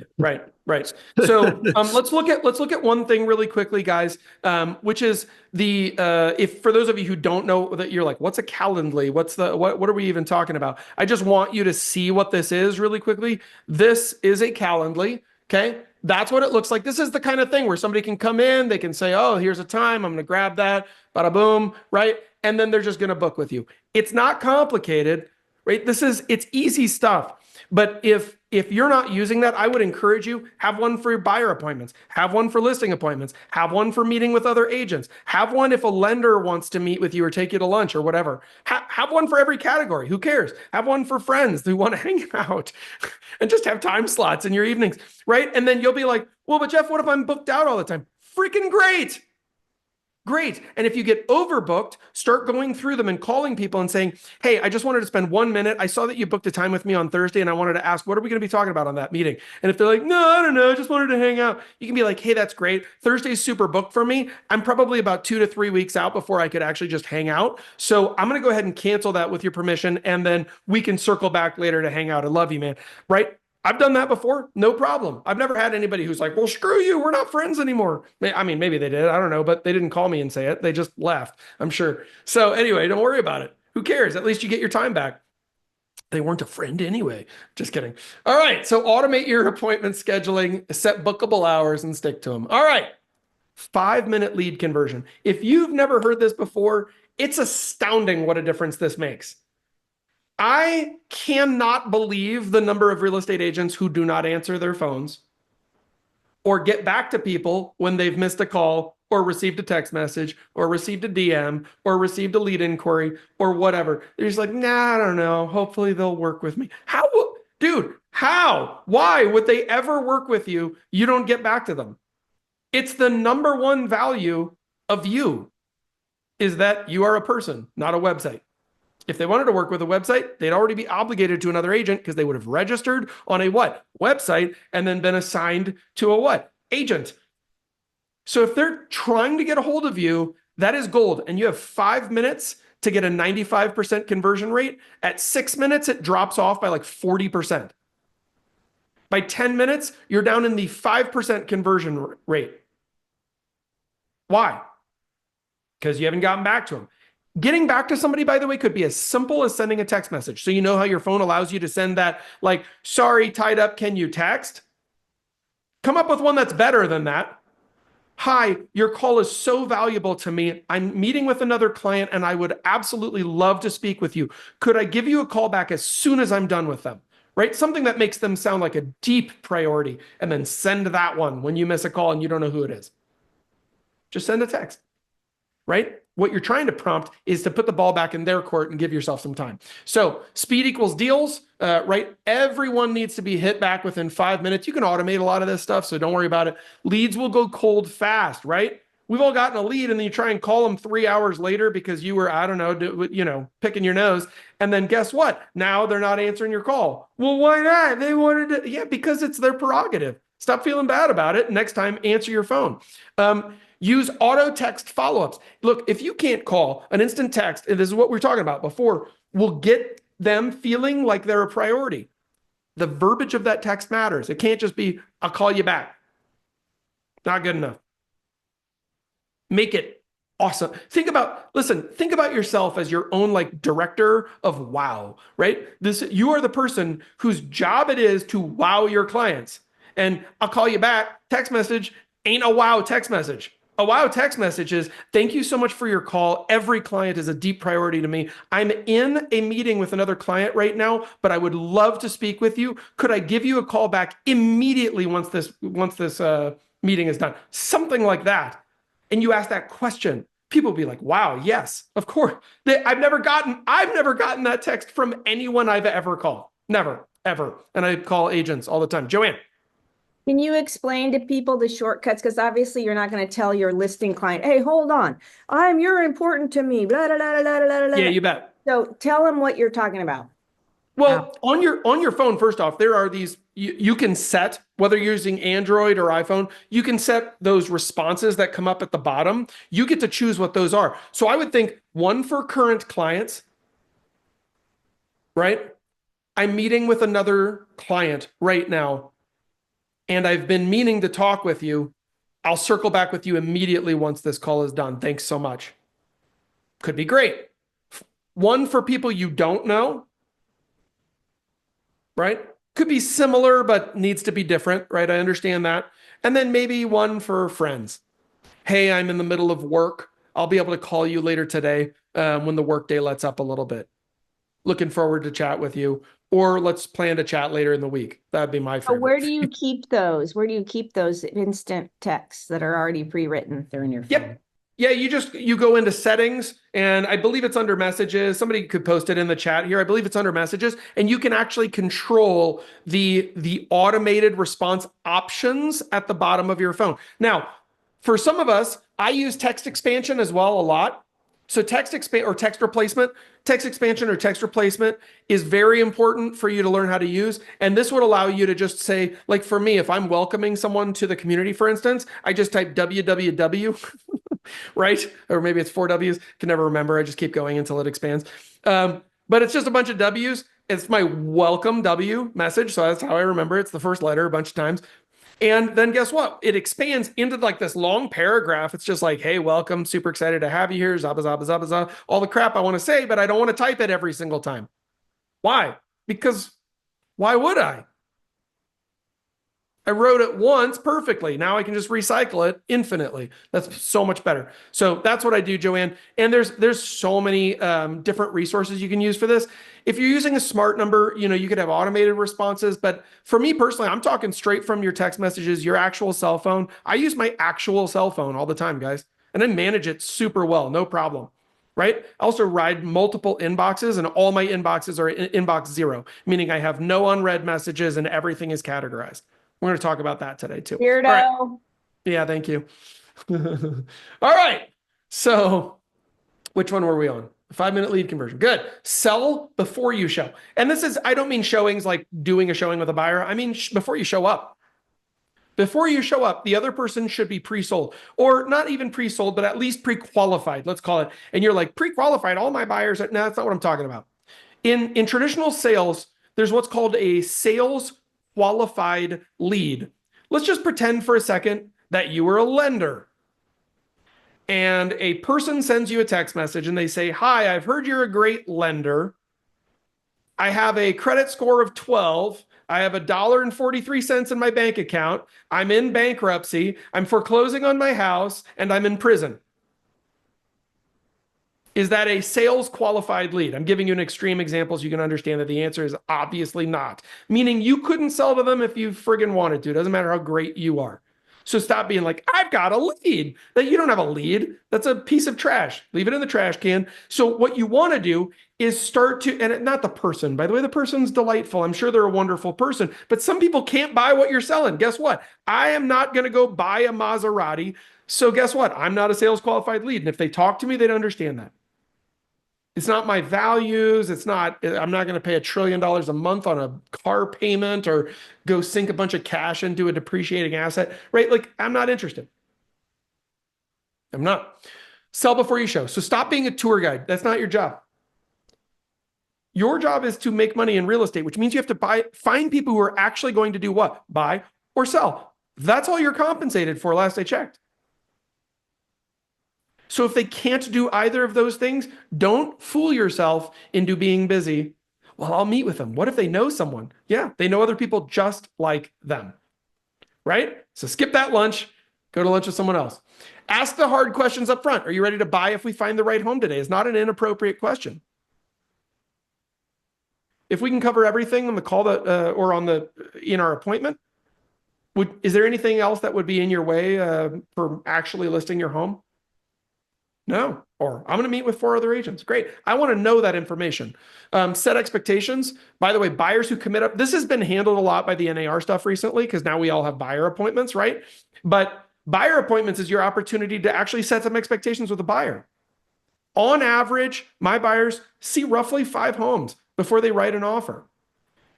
Right. So let's look at one thing really quickly, guys, which is the if for those of you who don't know, that you're like, what's a Calendly? What are we even talking about? I just want you to see what this is really quickly. This is a Calendly. Okay. That's what it looks like. This is the kind of thing where somebody can come in, they can say, oh, here's a time, I'm going to grab that, bada boom, right? And then they're just going to book with you. It's not complicated, right? It's easy stuff. But if you're not using that, I would encourage you, have one for your buyer appointments, have one for listing appointments, have one for meeting with other agents, have one if a lender wants to meet with you or take you to lunch or whatever. Have one for every category. Who cares? Have one for friends who want to hang out and just have time slots in your evenings, right? And then you'll be like, well, but Jeff, what if I'm booked out all the time? Freaking great. Great. And if you get overbooked, start going through them and calling people and saying, hey, I just wanted to spend 1 minute. I saw that you booked a time with me on Thursday and I wanted to ask, what are we going to be talking about on that meeting? And if they're like, no, I don't know, I just wanted to hang out. You can be like, hey, that's great. Thursday's super booked for me. I'm probably about 2 to 3 weeks out before I could actually just hang out. So I'm going to go ahead and cancel that with your permission. And then we can circle back later to hang out. I love you, man. Right? I've done that before. No problem. I've never had anybody who's like, well, screw you. We're not friends anymore. I mean, maybe they did. I don't know, but they didn't call me and say it. They just left, I'm sure. So anyway, don't worry about it. Who cares? At least you get your time back. They weren't a friend anyway. Just kidding. All right. So automate your appointment scheduling, set bookable hours and stick to them. All right. 5-minute lead conversion. If you've never heard this before, it's astounding what a difference this makes. I cannot believe the number of real estate agents who do not answer their phones or get back to people when they've missed a call or received a text message or received a DM or received a lead inquiry or whatever. They're just like, nah, I don't know. Hopefully they'll work with me. How, dude, how? Why would they ever work with you? You don't get back to them. It's the number one value of you is that you are a person, not a website. If they wanted to work with a website, they'd already be obligated to another agent because they would have registered on a what? Website and then been assigned to a what? Agent. So if they're trying to get a hold of you, that is gold. And you have 5 minutes to get a 95% conversion rate. At 6 minutes, it drops off by like 40%. By 10 minutes, you're down in the 5% conversion rate. Why? Because you haven't gotten back to them. Getting back to somebody, by the way, could be as simple as sending a text message. So you know how your phone allows you to send that, like, sorry, tied up, can you text? Come up with one that's better than that. Hi, your call is so valuable to me. I'm meeting with another client and I would absolutely love to speak with you. Could I give you a call back as soon as I'm done with them? Right? Something that makes them sound like a deep priority, and then send that one when you miss a call and you don't know who it is. Just send a text, right? What you're trying to prompt is to put the ball back in their court and give yourself some time. So speed equals deals, right? Everyone needs to be hit back within 5 minutes. You can automate a lot of this stuff, so don't worry about it. Leads will go cold fast, right? We've all gotten a lead and then you try and call them 3 hours later because you were, I don't know, picking your nose. And then guess what? Now they're not answering your call. Well, why not? They wanted to, yeah, because it's their prerogative. Stop feeling bad about it. Next time, answer your phone. Use auto text follow-ups. Look, if you can't call, an instant text, and this is what we were talking about before, will get them feeling like they're a priority. The verbiage of that text matters. It can't just be, I'll call you back. Not good enough. Make it awesome. Think about yourself as your own like director of wow, right? You are the person whose job it is to wow your clients. And I'll call you back. Text message ain't a wow text message. A wow text message is, thank you so much for your call. Every client is a deep priority to me. I'm in a meeting with another client right now, but I would love to speak with you. Could I give you a call back immediately once this meeting is done? Something like that. And you ask that question, people will be like, wow, yes, of course. I've never gotten that text from anyone I've ever called. Never, ever. And I call agents all the time. Joanne. Can you explain to people the shortcuts? Because obviously you're not going to tell your listing client, hey, hold on, you're important to me, blah, blah, blah, blah, blah, blah. Yeah, you bet. So tell them what you're talking about. Well, on your phone, first off, there are these, you can set, whether you're using Android or iPhone, you can set those responses that come up at the bottom. You get to choose what those are. So I would think one for current clients, right? I'm meeting with another client right now, and I've been meaning to talk with you. I'll circle back with you immediately once this call is done. Thanks so much. Could be great. One for people you don't know, right? Could be similar, but needs to be different, right? I understand that. And then maybe one for friends. Hey, I'm in the middle of work. I'll be able to call you later today when the workday lets up a little bit. Looking forward to chat with you. Or let's plan to chat later in the week. That'd be my favorite. Where do you keep those? Where do you keep those instant texts that are already pre-written? They're in your phone. Yep. Yeah, you go into settings, and I believe it's under messages. Somebody could post it in the chat here. I believe it's under messages, and you can actually control the automated response options at the bottom of your phone. Now, for some of us, I use text expansion as well a lot. So text expansion or text replacement is very important for you to learn how to use. And this would allow you to just say, like for me, if I'm welcoming someone to the community, for instance, I just type www, right? Or maybe it's 4 W's, can never remember. I just keep going until it expands. But it's just a bunch of W's. It's my welcome W message. So that's how I remember it. It's the first letter a bunch of times. And then guess what? It expands into like this long paragraph. It's just like, hey, welcome. Super excited to have you here. Zabba, zabba, zabba, zabba. All the crap I want to say, but I don't want to type it every single time. Why? Because why would I? I wrote it once perfectly. Now I can just recycle it infinitely. That's so much better. So that's what I do, Joanne. And there's so many different resources you can use for this. If you're using a smart number, you could have automated responses. But for me personally, I'm talking straight from your text messages, your actual cell phone. I use my actual cell phone all the time, guys. And I manage it super well, no problem. Right? I also ride multiple inboxes, and all my inboxes are inbox 0, meaning I have no unread messages and everything is categorized. We're going to talk about that today too. Weirdo. Right. Yeah, thank you. All right. So which one were we on? 5-minute lead conversion. Good. Sell before you show. And I don't mean showings like doing a showing with a buyer. I mean, before you show up. Before you show up, the other person should be pre-sold, or not even pre-sold, but at least pre-qualified, let's call it. And you're like, pre-qualified, all my buyers. No, that's not what I'm talking about. In traditional sales, there's what's called a sales qualified lead. Let's just pretend for a second that you were a lender and a person sends you a text message and they say, hi, I've heard you're a great lender. I have a credit score of 12. I have $1.43 in my bank account. I'm in bankruptcy. I'm foreclosing on my house and I'm in prison. Is that a sales qualified lead? I'm giving you an extreme example so you can understand that the answer is obviously not. Meaning you couldn't sell to them if you friggin' wanted to. It doesn't matter how great you are. So stop being like, I've got a lead. That you don't have a lead. That's a piece of trash. Leave it in the trash can. So what you want to do is start to, and not the person, by the way, the person's delightful. I'm sure they're a wonderful person, but some people can't buy what you're selling. Guess what? I am not going to go buy a Maserati. So guess what? I'm not a sales qualified lead. And if they talk to me, they'd understand that. It's not my values. It's not, I'm not going to pay $1 trillion a month on a car payment or go sink a bunch of cash into a depreciating asset, right? Like, I'm not interested. I'm not. Sell before you show. So stop being a tour guide. That's not your job. Your job is to make money in real estate, which means you have to find people who are actually going to do what? Buy or sell. That's all you're compensated for, last I checked. So if they can't do either of those things, don't fool yourself into being busy. Well, I'll meet with them. What if they know someone? Yeah, they know other people just like them, right? So skip that lunch, go to lunch with someone else. Ask the hard questions up front. Are you ready to buy if we find the right home today? It's not an inappropriate question. If we can cover everything on the call or in our appointment, is there anything else that would be in your way for actually listing your home? No. Or I'm going to meet with 4 other agents. Great. I want to know that information. Set expectations. By the way, buyers who commit up, this has been handled a lot by the NAR stuff recently because now we all have buyer appointments, right? But buyer appointments is your opportunity to actually set some expectations with a buyer. On average, my buyers see roughly 5 homes before they write an offer.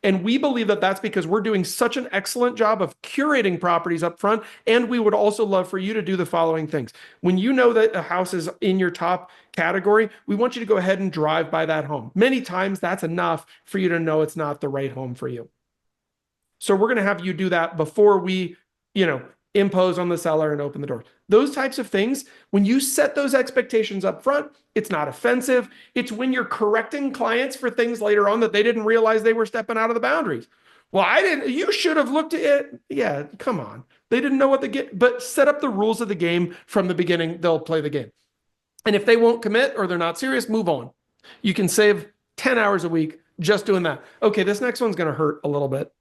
And we believe that that's because we're doing such an excellent job of curating properties up front. And we would also love for you to do the following things. When you know that a house is in your top category, we want you to go ahead and drive by that home. Many times that's enough for you to know it's not the right home for you. So we're going to have you do that before we, impose on the seller and open the door. Those types of things, when you set those expectations up front, it's not offensive. It's when you're correcting clients for things later on that they didn't realize they were stepping out of the boundaries. Well, you should have looked at it. Yeah, come on. They didn't know what but set up the rules of the game from the beginning. They'll play the game. And if they won't commit or they're not serious, move on. You can save 10 hours a week just doing that. Okay, this next one's going to hurt a little bit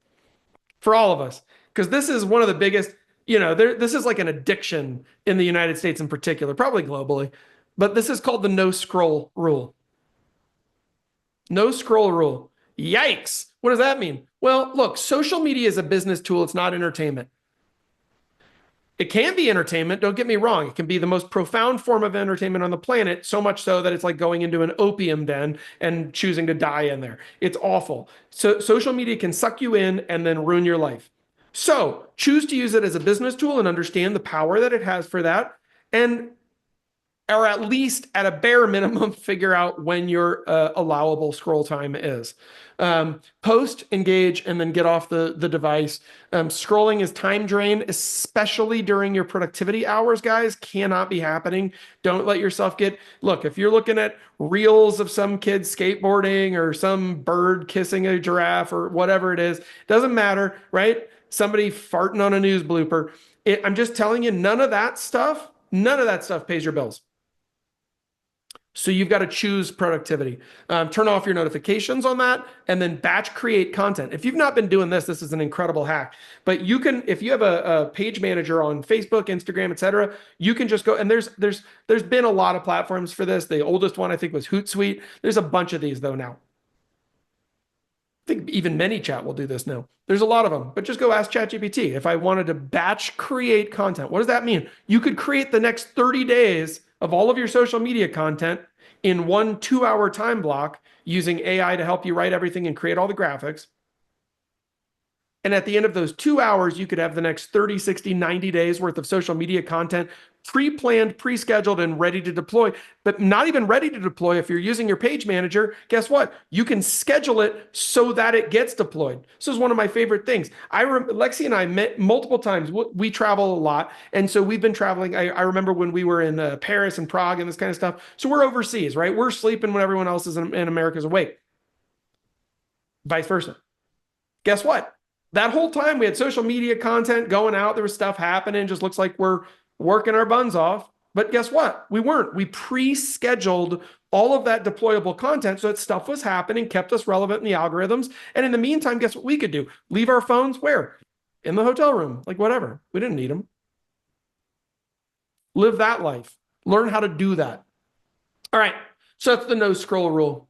for all of us because this is one of the biggest. This is like an addiction in the United States in particular, probably globally, but this is called the no scroll rule. No scroll rule. Yikes. What does that mean? Well, look, social media is a business tool. It's not entertainment. It can be entertainment. Don't get me wrong. It can be the most profound form of entertainment on the planet, so much so that it's like going into an opium den and choosing to die in there. It's awful. So social media can suck you in and then ruin your life. So choose to use it as a business tool and understand the power that it has for that. Or at least at a bare minimum, figure out when your allowable scroll time is. Post, engage, and then get off the device. Scrolling is time drain, especially during your productivity hours, guys. Cannot be happening. Don't let yourself look, if you're looking at reels of some kid skateboarding or some bird kissing a giraffe or whatever it is, doesn't matter, right? Somebody farting on a news blooper. I'm just telling you, none of that stuff pays your bills. So you've got to choose productivity. Turn off your notifications on that and then batch create content. If you've not been doing this, this is an incredible hack. But you can, if you have a page manager on Facebook, Instagram, etc., you can just go, and there's been a lot of platforms for this. The oldest one I think was Hootsuite. There's a bunch of these though now. I think even ManyChat will do this now. There's a lot of them, but just go ask ChatGPT. If I wanted to batch create content, what does that mean? You could create the next 30 days of all of your social media content in 1 2-hour time block using AI to help you write everything and create all the graphics. And at the end of those 2 hours, you could have the next 30, 60, 90 days worth of social media content pre-planned, pre-scheduled, and ready to deploy. But not even ready to deploy. If you're using your page manager, guess what? You can schedule it so that it gets deployed. This is one of my favorite things. Lexi and I met multiple times. We travel a lot. And so we've been traveling. I remember when we were in Paris and Prague and this kind of stuff. So we're overseas, right? We're sleeping when everyone else is in America's awake. Vice versa. Guess what? that whole time we had social media content going out. There was stuff happening. Just looks like we're working our buns off. But guess what? We weren't. We pre-scheduled all of that deployable content so that stuff was happening, kept us relevant in the algorithms. And in the meantime, guess what we could do? Leave our phones where? In the hotel room, like whatever. We didn't need them. Live that life. Learn how to do that. All right. So that's the no scroll rule.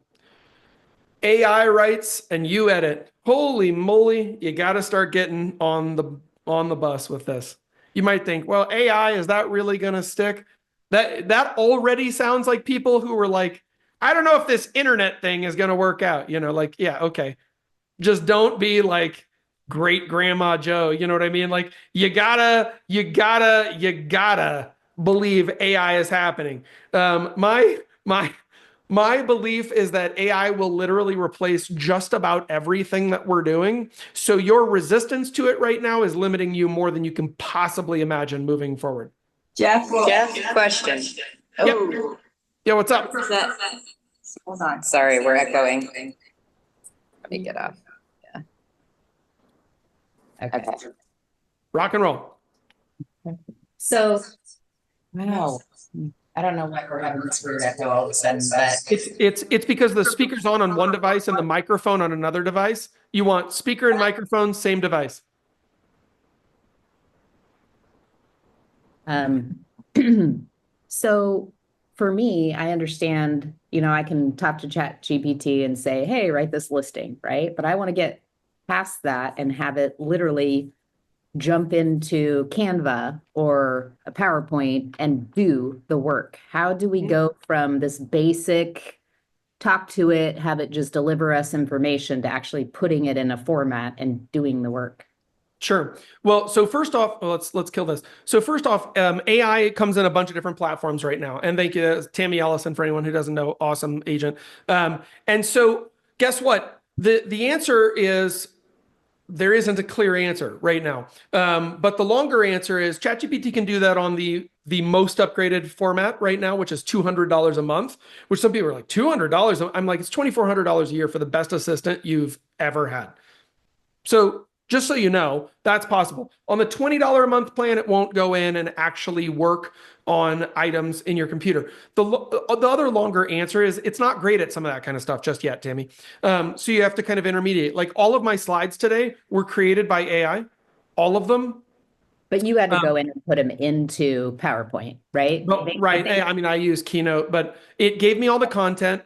AI writes and you edit. Holy moly, you got to start getting on the bus with this. You might think, well, AI, is that really going to stick? That already sounds like people who were like, I don't know if this internet thing is going to work out. You know, like, yeah, okay. Just don't be like great grandma Joe. You know what I mean? Like you gotta believe AI is happening. My belief is that AI will literally replace just about everything that we're doing. So your resistance to it right now is limiting you more than you can possibly imagine moving forward. Jeff, question. Yep. Oh, Yeah, what's up? hold on. Sorry, we're echoing. Let me get off. Yeah. Okay. Rock and roll. So, wow. I don't know why we're having this weird echo all of a sudden, but It's because the speaker's on one device and the microphone on another device. You want speaker and microphone, same device. So for me, I understand, I can talk to Chat GPT and say, hey, write this listing, right? But I want to get past that and have it literally jump into Canva or a PowerPoint and do the work. How do we go from this basic talk to it, have it just deliver us information to actually putting it in a format and doing the work? Sure. Well, so first off, let's kill this. So first off, AI comes in a bunch of different platforms right now. And thank you, Tammy Ellison, for anyone who doesn't know, awesome agent. And so guess what? The answer is there isn't a clear answer right now. But the longer answer is ChatGPT can do that on the most upgraded format right now, which is $200 a month, which some people are like, $200? I'm like, it's $2,400 a year for the best assistant you've ever had. So just so you know, that's possible. On the $20 a month plan, it won't go in and actually work on items in your computer. The other longer answer is it's not great at some of that kind of stuff just yet, Tammy. So you have to kind of intermediate. Like all of my slides today were created by AI, all of them. But you had to go in and put them into PowerPoint, right? Right. I mean, I use Keynote, but it gave me all the content.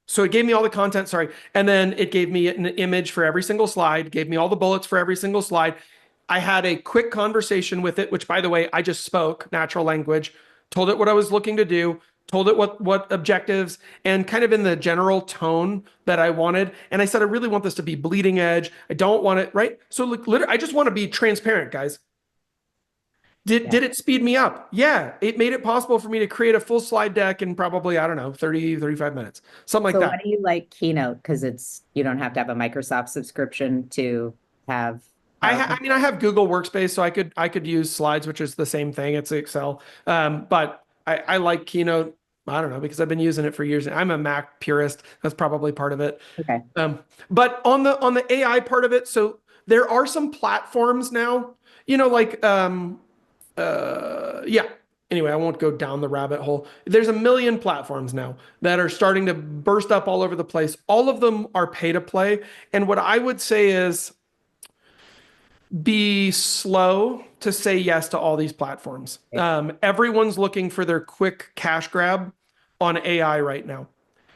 So it gave me all the content, sorry. And then it gave me an image for every single slide, gave me all the bullets for every single slide. I had a quick conversation with it, which by the way, I just spoke natural language, told it what I was looking to do, told it what objectives and kind of in the general tone that I wanted. And I said, I really want this to be bleeding edge. I don't want it, right? So look, literally, I just want to be transparent, guys. Did it speed me up? Yeah, it made it possible for me to create a full slide deck in probably, I don't know, 30, 35 minutes, something like that. So why do you like Keynote? Because you don't have to have a Microsoft subscription to have. I mean, I have Google Workspace, so I could use Slides, which is the same thing. It's Excel. But I like Keynote. I don't know, because I've been using it for years. I'm a Mac purist. That's probably part of it. Okay. But on the AI part of it, so there are some platforms now, like yeah. Anyway, I won't go down the rabbit hole. There's a million platforms now that are starting to burst up all over the place. All of them are pay to play. And what I would say is be slow to say yes to all these platforms. Everyone's looking for their quick cash grab on AI right now.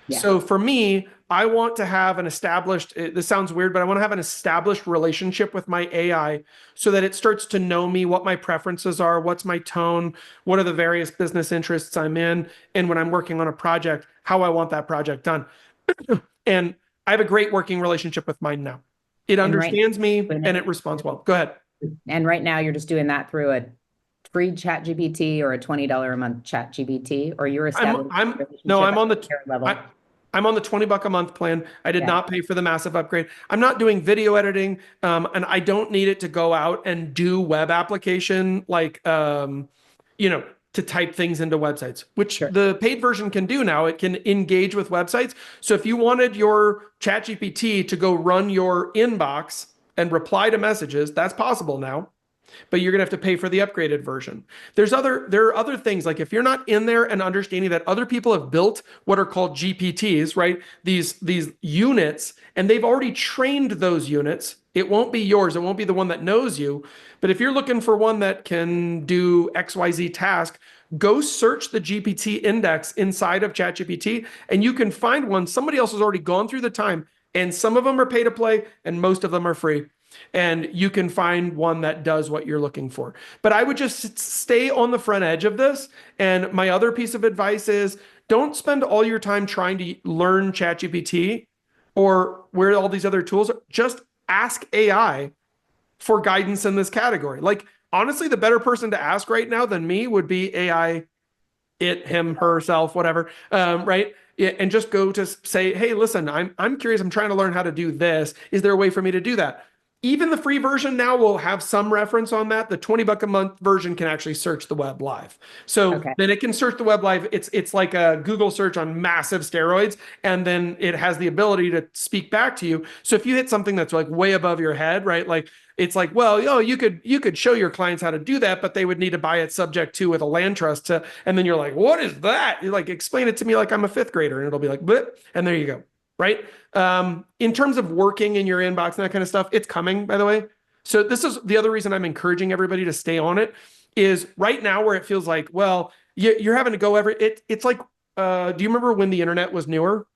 Yeah. So for me, I want to have an established, this sounds weird, but I want to have an established relationship with my AI so that it starts to know me, what my preferences are, what's my tone, what are the various business interests I'm in, and when I'm working on a project, how I want that project done. And I have a great working relationship with mine now. It understands me and it responds well. Go ahead. And right now you're just doing that through a free Chat GPT or a $20 a month Chat GPT, or you're establishing I'm on the $20 a month plan. I did not pay for the massive upgrade. I'm not doing video editing, and I don't need it to go out and do web application like to type things into websites, which Sure. the paid version can do now. It can engage with websites. So if you wanted your ChatGPT to go run your inbox and reply to messages, that's possible now. But you're going to have to pay for the upgraded version. There are other things, like if you're not in there and understanding that other people have built what are called GPTs, right? These units, and they've already trained those units. It won't be yours. It won't be the one that knows you. But if you're looking for one that can do XYZ task, go search the GPT index inside of ChatGPT, and you can find one. Somebody else has already gone through the time, and some of them are pay to play, and most of them are free. And you can find one that does what you're looking for. But I would just stay on the front edge of this. And my other piece of advice is don't spend all your time trying to learn ChatGPT or where all these other tools are. Just ask AI for guidance in this category. Like, honestly, the better person to ask right now than me would be AI, it, him, herself, whatever, right? And just go to say, hey, listen, I'm curious. I'm trying to learn how to do this. Is there a way for me to do that? Even the free version now will have some reference on that. The $20 a month version can actually search the web live. So then it can search the web live. It's like a Google search on massive steroids. And then it has the ability to speak back to you. So if you hit something that's like way above your head, right? Like it's like, well, you could show your clients how to do that, but they would need to buy it subject to with a land trust to, and then you're like, what is that? You're like, explain it to me like I'm a fifth grader. And it'll be like, blip, and there you go. Right? In terms of working in your inbox and that kind of stuff, it's coming, by the way. So this is the other reason I'm encouraging everybody to stay on it is right now where it feels like, well, you're having to go it's like, do you remember when the internet was newer?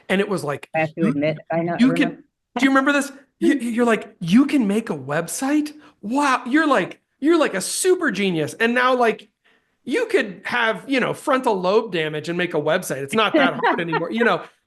And it was like, I have to admit, I know. do you remember this? You're like, you can make a website? Wow. You're like a super genius. And now like, you could have, frontal lobe damage and make a website. It's not that hard anymore.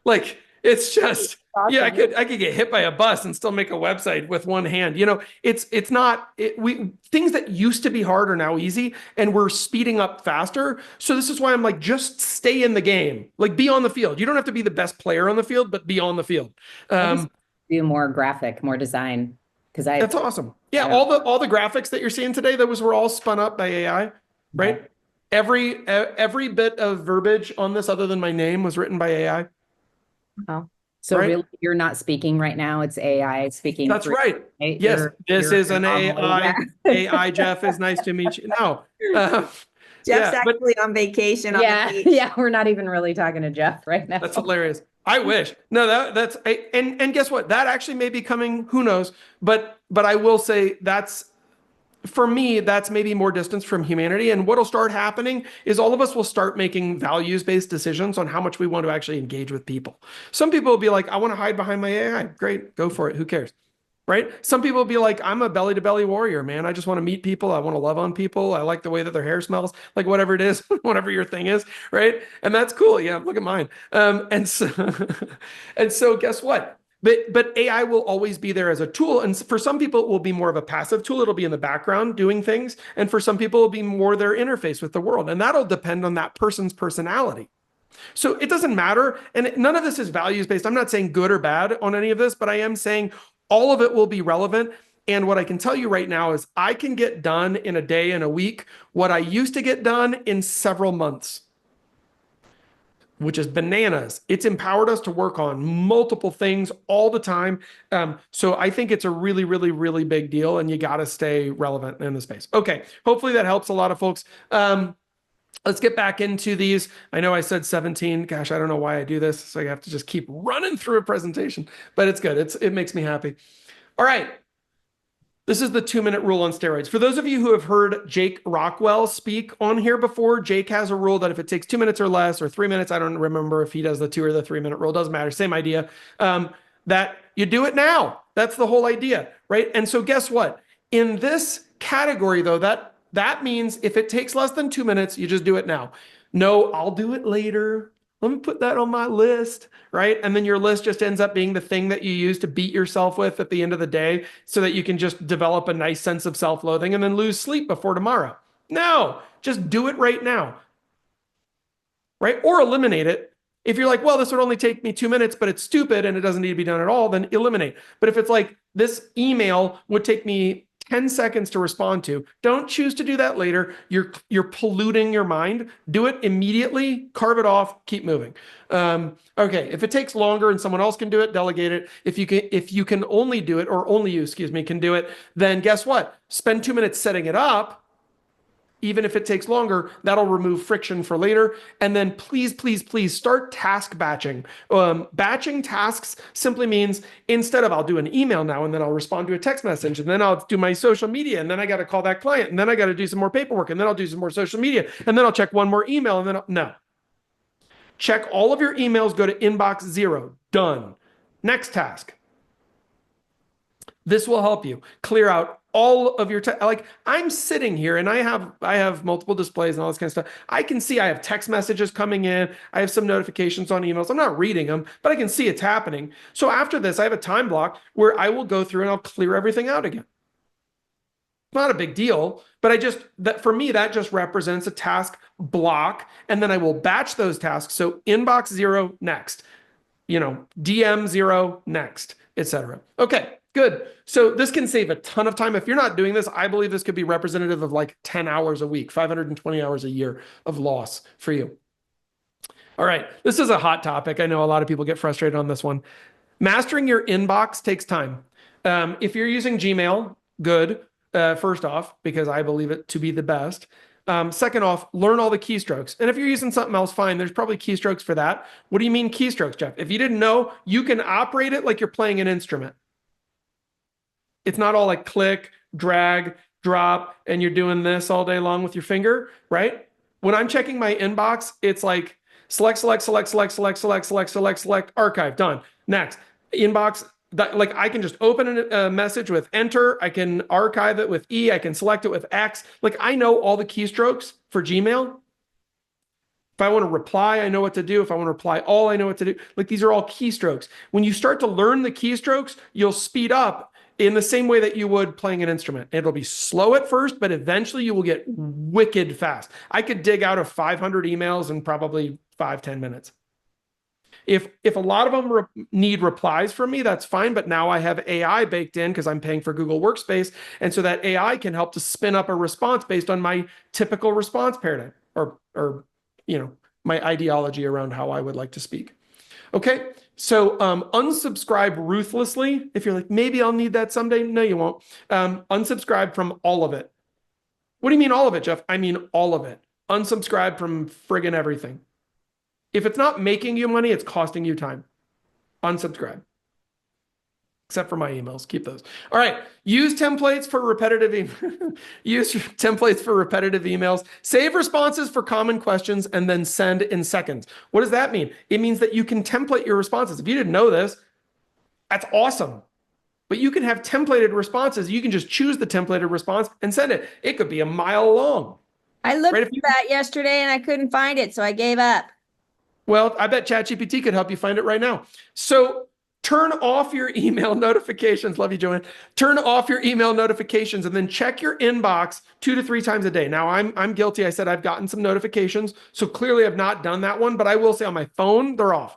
Like it's just, yeah, I could get hit by a bus and still make a website with one hand. It's not, things that used to be hard are now easy and we're speeding up faster. So this is why I'm like, just stay in the game, like be on the field. You don't have to be the best player on the field, but be on the field. Do more graphic, more design. That's awesome. Yeah. All the graphics that you're seeing today, those were all spun up by AI, right? Okay. Every bit of verbiage on this other than my name was written by AI. Oh, so right? Really you're not speaking right now. It's AI speaking. That's right. Yes. This is an AI. AI, Jeff, is nice to meet you. No. Jeff's actually on vacation on the beach. Yeah. We're not even really talking to Jeff right now. That's hilarious. I wish. No, that's and guess what? That actually may be coming. Who knows? But I will say for me, that's maybe more distance from humanity. And what'll start happening is all of us will start making values-based decisions on how much we want to actually engage with people. Some people will be like, I want to hide behind my AI. Great, go for it. Who cares? Right? Some people will be like, I'm a belly-to-belly warrior, man. I just want to meet people. I want to love on people. I like the way that their hair smells, like whatever it is, whatever your thing is, right? And that's cool. Yeah, look at mine. And so guess what? But AI will always be there as a tool. And for some people, it will be more of a passive tool. It'll be in the background doing things. And for some people, it'll be more their interface with the world. And that'll depend on that person's personality. So it doesn't matter. And none of this is values-based. I'm not saying good or bad on any of this, but I am saying all of it will be relevant. And what I can tell you right now is I can get done in a day, in a week, what I used to get done in several months, which is bananas. It's empowered us to work on multiple things all the time. So I think it's a really, really, really big deal, and you got to stay relevant in the space. Okay, hopefully that helps a lot of folks. Let's get back into these. I know I said 17. Gosh, I don't know why I do this. So I have to just keep running through a presentation, but it's good. It makes me happy. All right. This is the 2-minute rule on steroids. For those of you who have heard Jake Rockwell speak on here before, Jake has a rule that if it takes 2 minutes or less, or 3 minutes, I don't remember if he does the 2 or the 3 minute rule, doesn't matter, same idea, that you do it now. That's the whole idea, right? And so guess what? In this category though, that means if it takes less than 2 minutes, you just do it now. No, I'll do it later. Let me put that on my list, right? And then your list just ends up being the thing that you use to beat yourself with at the end of the day so that you can just develop a nice sense of self-loathing and then lose sleep before tomorrow. No, just do it right now, right? Or eliminate it. If you're like, well, this would only take me 2 minutes, but it's stupid and it doesn't need to be done at all, then eliminate. But if it's like this email would take me 10 seconds to respond to. Don't choose to do that later. You're polluting your mind. Do it immediately, carve it off, keep moving. Okay, if it takes longer and someone else can do it, delegate it. If you can only do it, or only you, excuse me, can do it, then guess what? Spend 2 minutes setting it up. Even if it takes longer, that'll remove friction for later. And then please, please, please start task batching. Batching tasks simply means instead of I'll do an email now and then I'll respond to a text message and then I'll do my social media and then I got to call that client and then I got to do some more paperwork and then I'll do some more social media and then I'll check one more email and then no. Check all of your emails, go to inbox 0. Done. Next task. This will help you clear out all of your like I'm sitting here and I have multiple displays and all this kind of stuff. I can see I have text messages coming in. I have some notifications on emails. I'm not reading them, but I can see it's happening. So after this, I have a time block where I will go through and I'll clear everything out again. It's not a big deal, but for me, that just represents a task block. And then I will batch those tasks. So inbox 0 next, DM 0 next, etc. Okay. Good. So this can save a ton of time. If you're not doing this, I believe this could be representative of like 10 hours a week, 520 hours a year of loss for you. All right. This is a hot topic. I know a lot of people get frustrated on this one. Mastering your inbox takes time. If you're using Gmail, good. First off, because I believe it to be the best. Second off, learn all the keystrokes. And if you're using something else, fine. There's probably keystrokes for that. What do you mean keystrokes, Jeff? If you didn't know, you can operate it like you're playing an instrument. It's not all like click, drag, drop, and you're doing this all day long with your finger, right? When I'm checking my inbox, it's like select, archive, done. Next, inbox, like I can just open a message with enter. I can archive it with E. I can select it with X. Like I know all the keystrokes for Gmail. If I want to reply, I know what to do. If I want to reply all, I know what to do. Like these are all keystrokes. When you start to learn the keystrokes, you'll speed up in the same way that you would playing an instrument. It'll be slow at first, but eventually you will get wicked fast. I could dig out of 500 emails in probably 5-10 minutes. If a lot of them need replies from me, that's fine. But now I have AI baked in because I'm paying for Google Workspace. And so that AI can help to spin up a response based on my typical response paradigm or my ideology around how I would like to speak. Okay, so unsubscribe ruthlessly. If you're like, maybe I'll need that someday. No, you won't. Unsubscribe from all of it. What do you mean all of it, Jeff? I mean all of it. Unsubscribe from friggin' everything. If it's not making you money, it's costing you time. Unsubscribe. Except for my emails. Keep those. All right. Use templates for repetitive emails. Save responses for common questions and then send in seconds. What does that mean? It means that you can template your responses. If you didn't know this, that's awesome. But you can have templated responses. You can just choose the templated response and send it. It could be a mile long. I looked at that yesterday and I couldn't find it, so I gave up. Well, I bet ChatGPT could help you find it right now. So turn off your email notifications. Love you, Joanne. Turn off your email notifications and then check your inbox 2 to 3 times a day. Now, I'm guilty. I said I've gotten some notifications, so clearly I've not done that one, but I will say on my phone, they're off.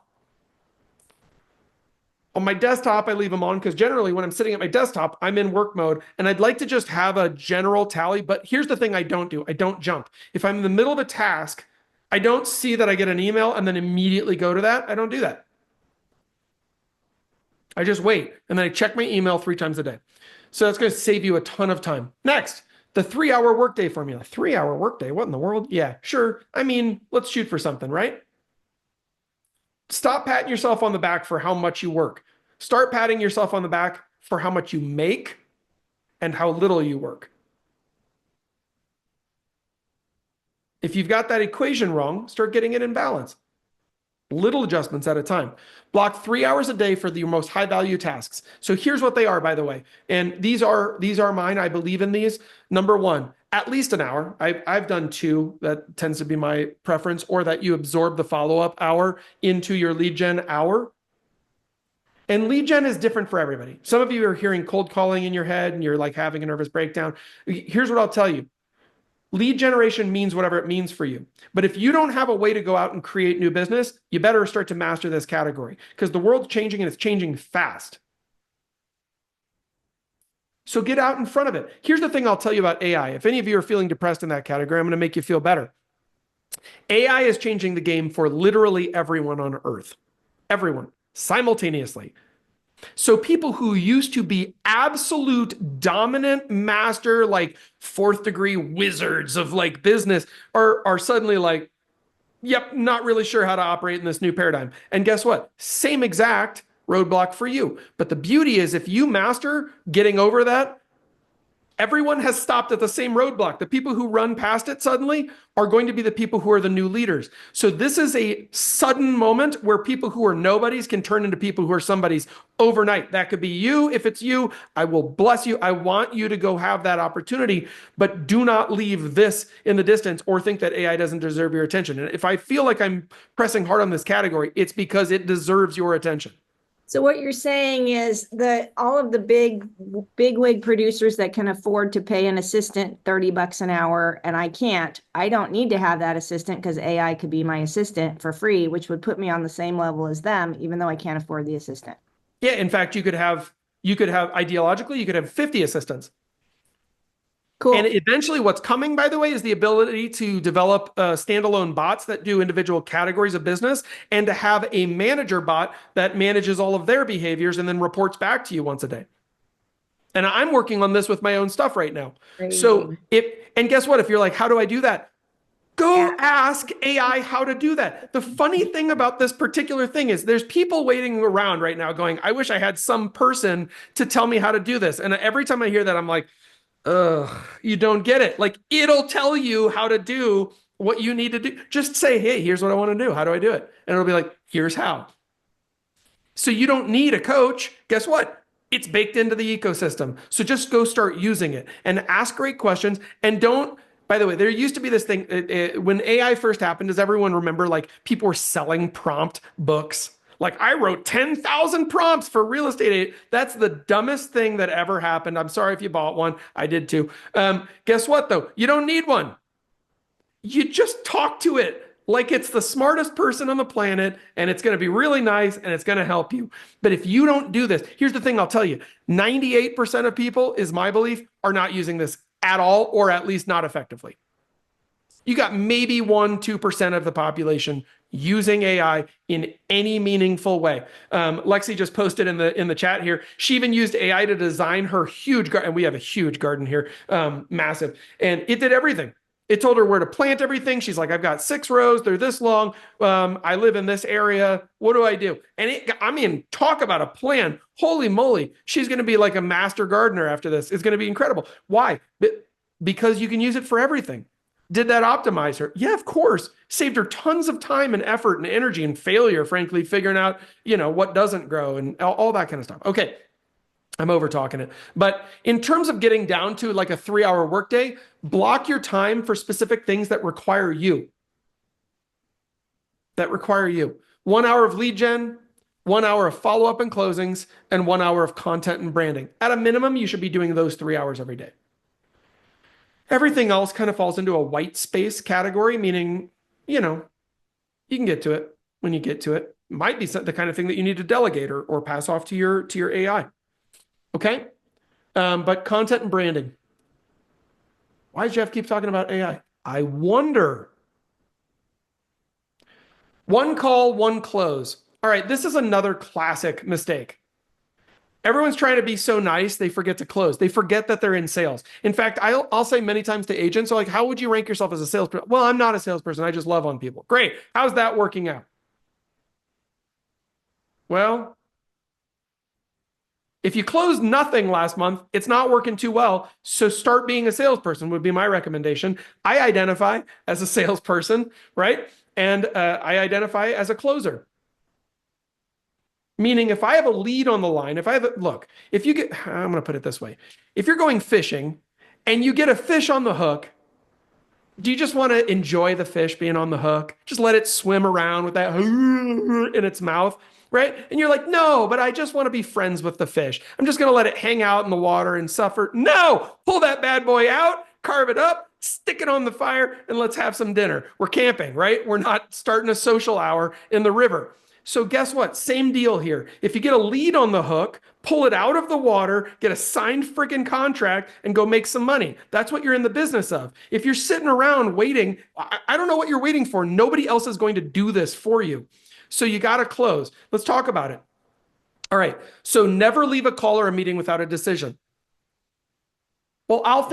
On my desktop, I leave them on because generally when I'm sitting at my desktop, I'm in work mode and I'd like to just have a general tally. But here's the thing I don't do. I don't jump. If I'm in the middle of a task, I don't see that I get an email and then immediately go to that. I don't do that. I just wait and then I check my email 3 times a day. So that's going to save you a ton of time. Next, the 3-hour workday formula. 3-hour workday? What in the world? Yeah, sure. I mean, let's shoot for something, right? Stop patting yourself on the back for how much you work. Start patting yourself on the back for how much you make and how little you work. If you've got that equation wrong, start getting it in balance. Little adjustments at a time. Block 3 hours a day for your most high value tasks. So here's what they are, by the way. And these are mine. I believe in these. Number 1, at least an hour. I've done 2. That tends to be my preference, or that you absorb the follow-up hour into your lead gen hour. And lead gen is different for everybody. Some of you are hearing cold calling in your head and you're like having a nervous breakdown. Here's what I'll tell you. Lead generation means whatever it means for you. But if you don't have a way to go out and create new business, you better start to master this category because the world's changing and it's changing fast. So get out in front of it. Here's the thing I'll tell you about AI. If any of you are feeling depressed in that category, I'm going to make you feel better. AI is changing the game for literally everyone on earth. Everyone, simultaneously. So people who used to be absolute dominant master, like fourth degree wizards of like business are suddenly like, yep, not really sure how to operate in this new paradigm. And guess what? Same exact roadblock for you. But the beauty is if you master getting over that, everyone has stopped at the same roadblock. The people who run past it suddenly are going to be the people who are the new leaders. So this is a sudden moment where people who are nobodies can turn into people who are somebodies overnight. That could be you. If it's you, I will bless you. I want you to go have that opportunity, but do not leave this in the distance or think that AI doesn't deserve your attention. And if I feel like I'm pressing hard on this category, it's because it deserves your attention. So what you're saying is that all of the big wig producers that can afford to pay an assistant $30 an hour, and I can't, I don't need to have that assistant because AI could be my assistant for free, which would put me on the same level as them, even though I can't afford the assistant. Yeah, in fact, you could have ideologically, you could have 50 assistants. Cool. And eventually what's coming, by the way, is the ability to develop standalone bots that do individual categories of business and to have a manager bot that manages all of their behaviors and then reports back to you once a day. And I'm working on this with my own stuff right now. Crazy. So and guess what? If you're like, how do I do that? Go ask AI how to do that. The funny thing about this particular thing is there's people waiting around right now going, I wish I had some person to tell me how to do this. And every time I hear that, I'm like, ugh, you don't get it. Like it'll tell you how to do what you need to do. Just say, hey, here's what I want to do. How do I do it? And it'll be like, here's how. So you don't need a coach. Guess what? It's baked into the ecosystem. So just go start using it and ask great questions. And don't, by the way, there used to be this thing when AI first happened. Does everyone remember like people were selling prompt books? Like I wrote 10,000 prompts for real estate. That's the dumbest thing that ever happened. I'm sorry if you bought one. I did too. Guess what though? You don't need one. You just talk to it like it's the smartest person on the planet and it's going to be really nice and it's going to help you. But if you don't do this, here's the thing I'll tell you. 98% of people, is my belief, are not using this at all or at least not effectively. You got maybe 1-2% of the population using AI in any meaningful way. Lexi just posted in the chat here. She even used AI to design her huge garden. And we have a huge garden here, massive. And it did everything. It told her where to plant everything. She's like, I've got 6 rows. They're this long. I live in this area. What do I do? And talk about a plan. Holy moly. She's going to be like a master gardener after this. It's going to be incredible. Why? Because you can use it for everything. Did that optimize her? Yeah, of course. Saved her tons of time and effort and energy and failure, frankly, figuring out, what doesn't grow and all that kind of stuff. Okay. I'm over talking it. But in terms of getting down to like a 3-hour workday, block your time for specific things that require you. 1 hour of lead gen, 1 hour of follow-up and closings, and 1 hour of content and branding. At a minimum, you should be doing those 3 hours every day. Everything else kind of falls into a white space category, meaning, you can get to it when you get to it. Might be the kind of thing that you need to delegate or pass off to your AI. Okay? But content and branding. Why does Jeff keep talking about AI? I wonder. One call, one close. All right, this is another classic mistake. Everyone's trying to be so nice, they forget to close. They forget that they're in sales. In fact, I'll say many times to agents, so like, how would you rank yourself as a salesperson? Well, I'm not a salesperson. I just love on people. Great. How's that working out? Well, if you closed nothing last month, it's not working too well. So start being a salesperson would be my recommendation. I identify as a salesperson, right? And I identify as a closer. Meaning if I have a lead on the line, I'm going to put it this way. If you're going fishing and you get a fish on the hook, do you just want to enjoy the fish being on the hook? Just let it swim around with that in its mouth, right? And you're like, no, but I just want to be friends with the fish. I'm just going to let it hang out in the water and suffer. No, pull that bad boy out, carve it up, stick it on the fire, and let's have some dinner. We're camping, right? We're not starting a social hour in the river. So guess what? Same deal here. If you get a lead on the hook, pull it out of the water, get a signed freaking contract, and go make some money. That's what you're in the business of. If you're sitting around waiting, I don't know what you're waiting for. Nobody else is going to do this for you. So you got to close. Let's talk about it. All right. So never leave a call or a meeting without a decision. Well,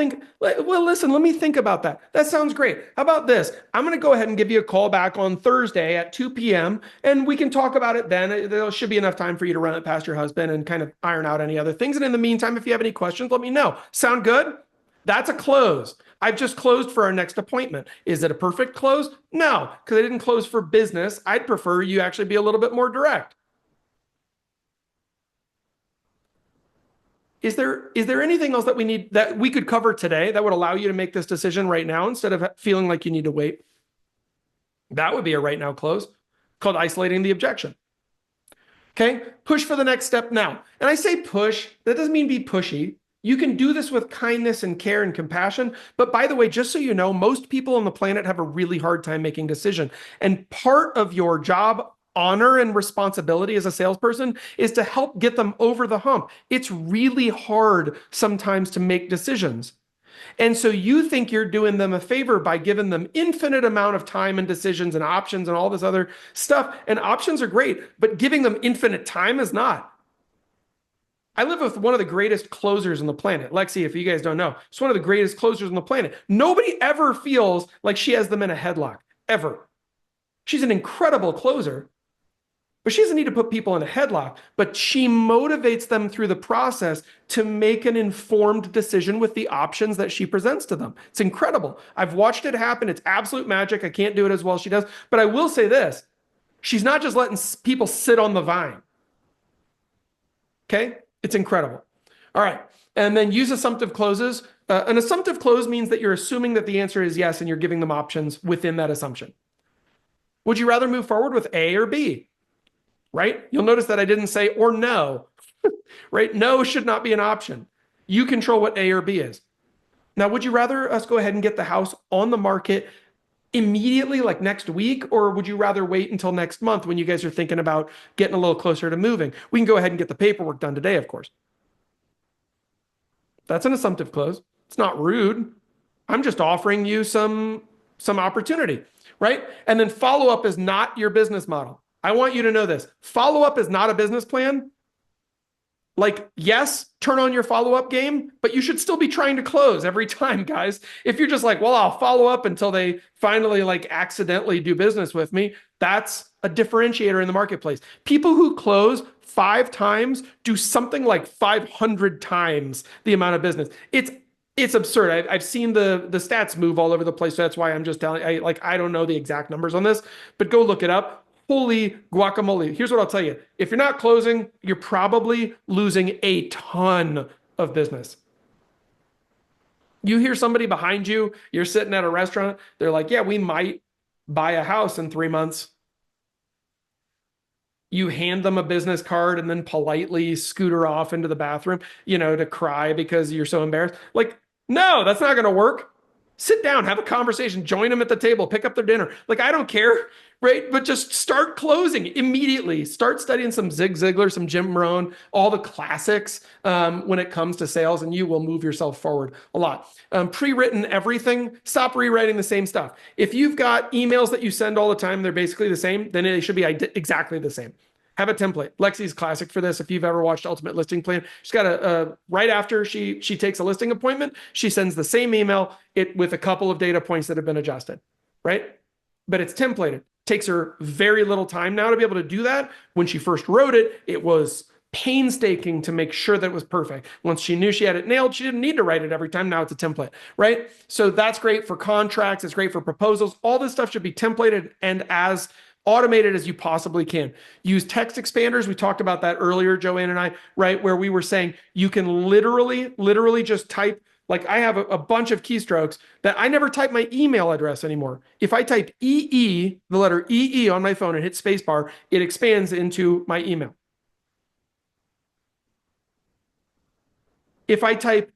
listen, let me think about that. That sounds great. How about this? I'm going to go ahead and give you a call back on Thursday at 2 p.m. and we can talk about it then. There should be enough time for you to run it past your husband and kind of iron out any other things. And in the meantime, if you have any questions, let me know. Sound good? That's a close. I've just closed for our next appointment. Is it a perfect close? No, because I didn't close for business. I'd prefer you actually be a little bit more direct. Is there anything else that we could cover today that would allow you to make this decision right now instead of feeling like you need to wait? That would be a right now close called isolating the objection. Okay, push for the next step now. And I say push, that doesn't mean be pushy. You can do this with kindness and care and compassion. But by the way, just so you know, most people on the planet have a really hard time making decisions. And part of your job honor and responsibility as a salesperson is to help get them over the hump. It's really hard sometimes to make decisions. And so you think you're doing them a favor by giving them infinite amount of time and decisions and options and all this other stuff. And options are great, but giving them infinite time is not. I live with one of the greatest closers on the planet. Lexi, if you guys don't know, she's one of the greatest closers on the planet. Nobody ever feels like she has them in a headlock, ever. She's an incredible closer. But she doesn't need to put people in a headlock, but she motivates them through the process to make an informed decision with the options that she presents to them. It's incredible. I've watched it happen. It's absolute magic. I can't do it as well as she does. But I will say this. She's not just letting people sit on the vine. Okay? It's incredible. All right. And then use assumptive closes. An assumptive close means that you're assuming that the answer is yes, and you're giving them options within that assumption. Would you rather move forward with A or B? Right? You'll notice that I didn't say or no, right? No should not be an option. You control what A or B is. Now, would you rather us go ahead and get the house on the market immediately, like next week, or would you rather wait until next month when you guys are thinking about getting a little closer to moving? We can go ahead and get the paperwork done today, of course. That's an assumptive close. It's not rude. I'm just offering you some opportunity, right? And then follow-up is not your business model. I want you to know this. Follow-up is not a business plan. Like, yes, turn on your follow-up game, but you should still be trying to close every time, guys. If you're just like, well, I'll follow up until they finally like accidentally do business with me, that's a differentiator in the marketplace. People who close 5 times do something like 500 times the amount of business. It's absurd. I've seen the stats move all over the place. So that's why I'm just telling you, I don't know the exact numbers on this, but go look it up. Holy guacamole. Here's what I'll tell you. If you're not closing, you're probably losing a ton of business. You hear somebody behind you, you're sitting at a restaurant, they're like, yeah, we might buy a house in 3 months. You hand them a business card and then politely scooter off into the bathroom, to cry because you're so embarrassed. Like, no, that's not going to work. Sit down, have a conversation, join them at the table, pick up their dinner. Like, I don't care, right? But just start closing immediately. Start studying some Zig Ziglar, some Jim Rohn, all the classics when it comes to sales, and you will move yourself forward a lot. Pre-written everything, stop rewriting the same stuff. If you've got emails that you send all the time, they're basically the same, then they should be exactly the same. Have a template. Lexi's classic for this. If you've ever watched Ultimate Listing Plan, she's got right after she takes a listing appointment, she sends the same email with a couple of data points that have been adjusted, right? But it's templated. Takes her very little time now to be able to do that. When she first wrote it, it was painstaking to make sure that it was perfect. Once she knew she had it nailed, she didn't need to write it every time. Now it's a template, right? So that's great for contracts. It's great for proposals. All this stuff should be templated and as automated as you possibly can. Use text expanders. We talked about that earlier, Joanne and I, right? Where we were saying you can literally just type, like I have a bunch of keystrokes that I never type my email address anymore. If I type EE, the letter EE on my phone and hit spacebar, it expands into my email. If I type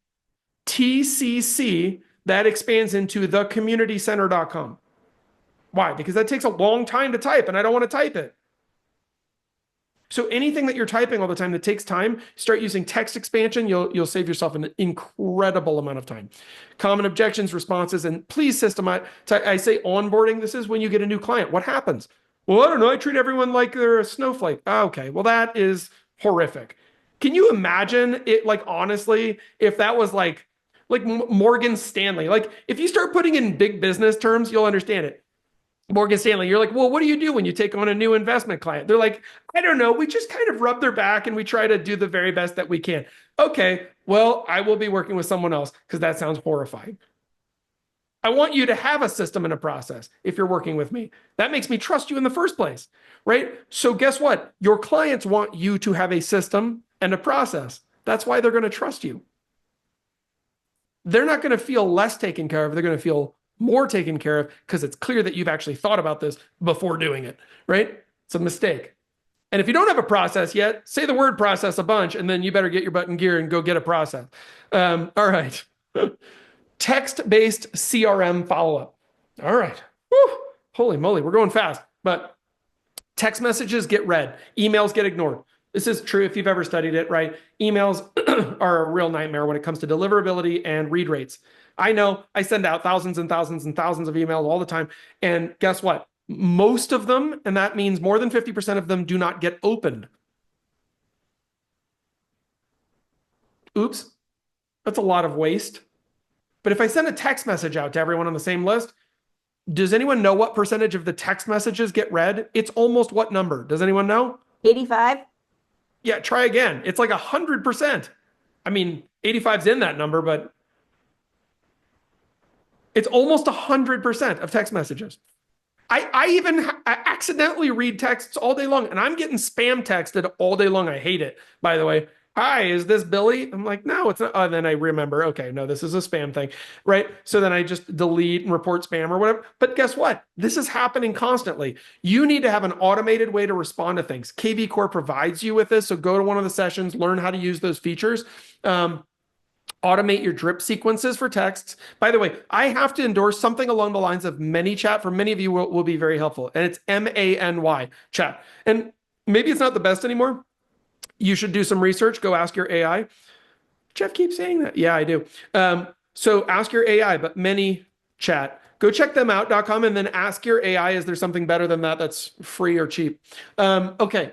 TCC, that expands into thecommunitycenter.com. Why? Because that takes a long time to type and I don't want to type it. So anything that you're typing all the time that takes time, start using text expansion. You'll save yourself an incredible amount of time. Common objections, responses, and please systemize. I say onboarding. This is when you get a new client. What happens? Well, I don't know. I treat everyone like they're a snowflake. Okay, well that is horrific. Can you imagine it? Like honestly, if that was like Morgan Stanley, like if you start putting in big business terms, you'll understand it. Morgan Stanley, you're like, well, what do you do when you take on a new investment client? They're like, I don't know. We just kind of rub their back and we try to do the very best that we can. Okay, well, I will be working with someone else because that sounds horrifying. I want you to have a system and a process if you're working with me. That makes me trust you in the first place, right? So guess what? Your clients want you to have a system and a process. That's why they're going to trust you. They're not going to feel less taken care of. They're going to feel more taken care of because it's clear that you've actually thought about this before doing it, right? It's a mistake. And if you don't have a process yet, say the word process a bunch, and then you better get your butt in gear and go get a process. All right. Text-based CRM follow-up. All right. Whew. Holy moly, we're going fast. But text messages get read. Emails get ignored. This is true if you've ever studied it, right? Emails are a real nightmare when it comes to deliverability and read rates. I know I send out thousands and thousands and thousands of emails all the time. And guess what? Most of them, and that means more than 50% of them, do not get opened. Oops, that's a lot of waste. But if I send a text message out to everyone on the same list, does anyone know what percentage of the text messages get read? It's almost what number? Does anyone know? 85? Yeah, try again. It's like 100%. I mean, 85's in that number, but it's almost 100% of text messages. I accidentally read texts all day long, and I'm getting spam texted all day long. I hate it, by the way. Hi, is this Billy? I'm like, no, it's not. Oh, then I remember, okay, no, this is a spam thing, right? So then I just delete and report spam or whatever. But guess what? This is happening constantly. You need to have an automated way to respond to things. KV Core provides you with this. So go to one of the sessions, learn how to use those features. Automate your drip sequences for texts. By the way, I have to endorse something along the lines of ManyChat. For many of you will be very helpful. And it's MANY chat. And maybe it's not the best anymore. You should do some research. Go ask your AI. Jeff keeps saying that. Yeah, I do. So ask your AI, but ManyChat. Go check them out.com and then ask your AI, is there something better than that that's free or cheap? Okay.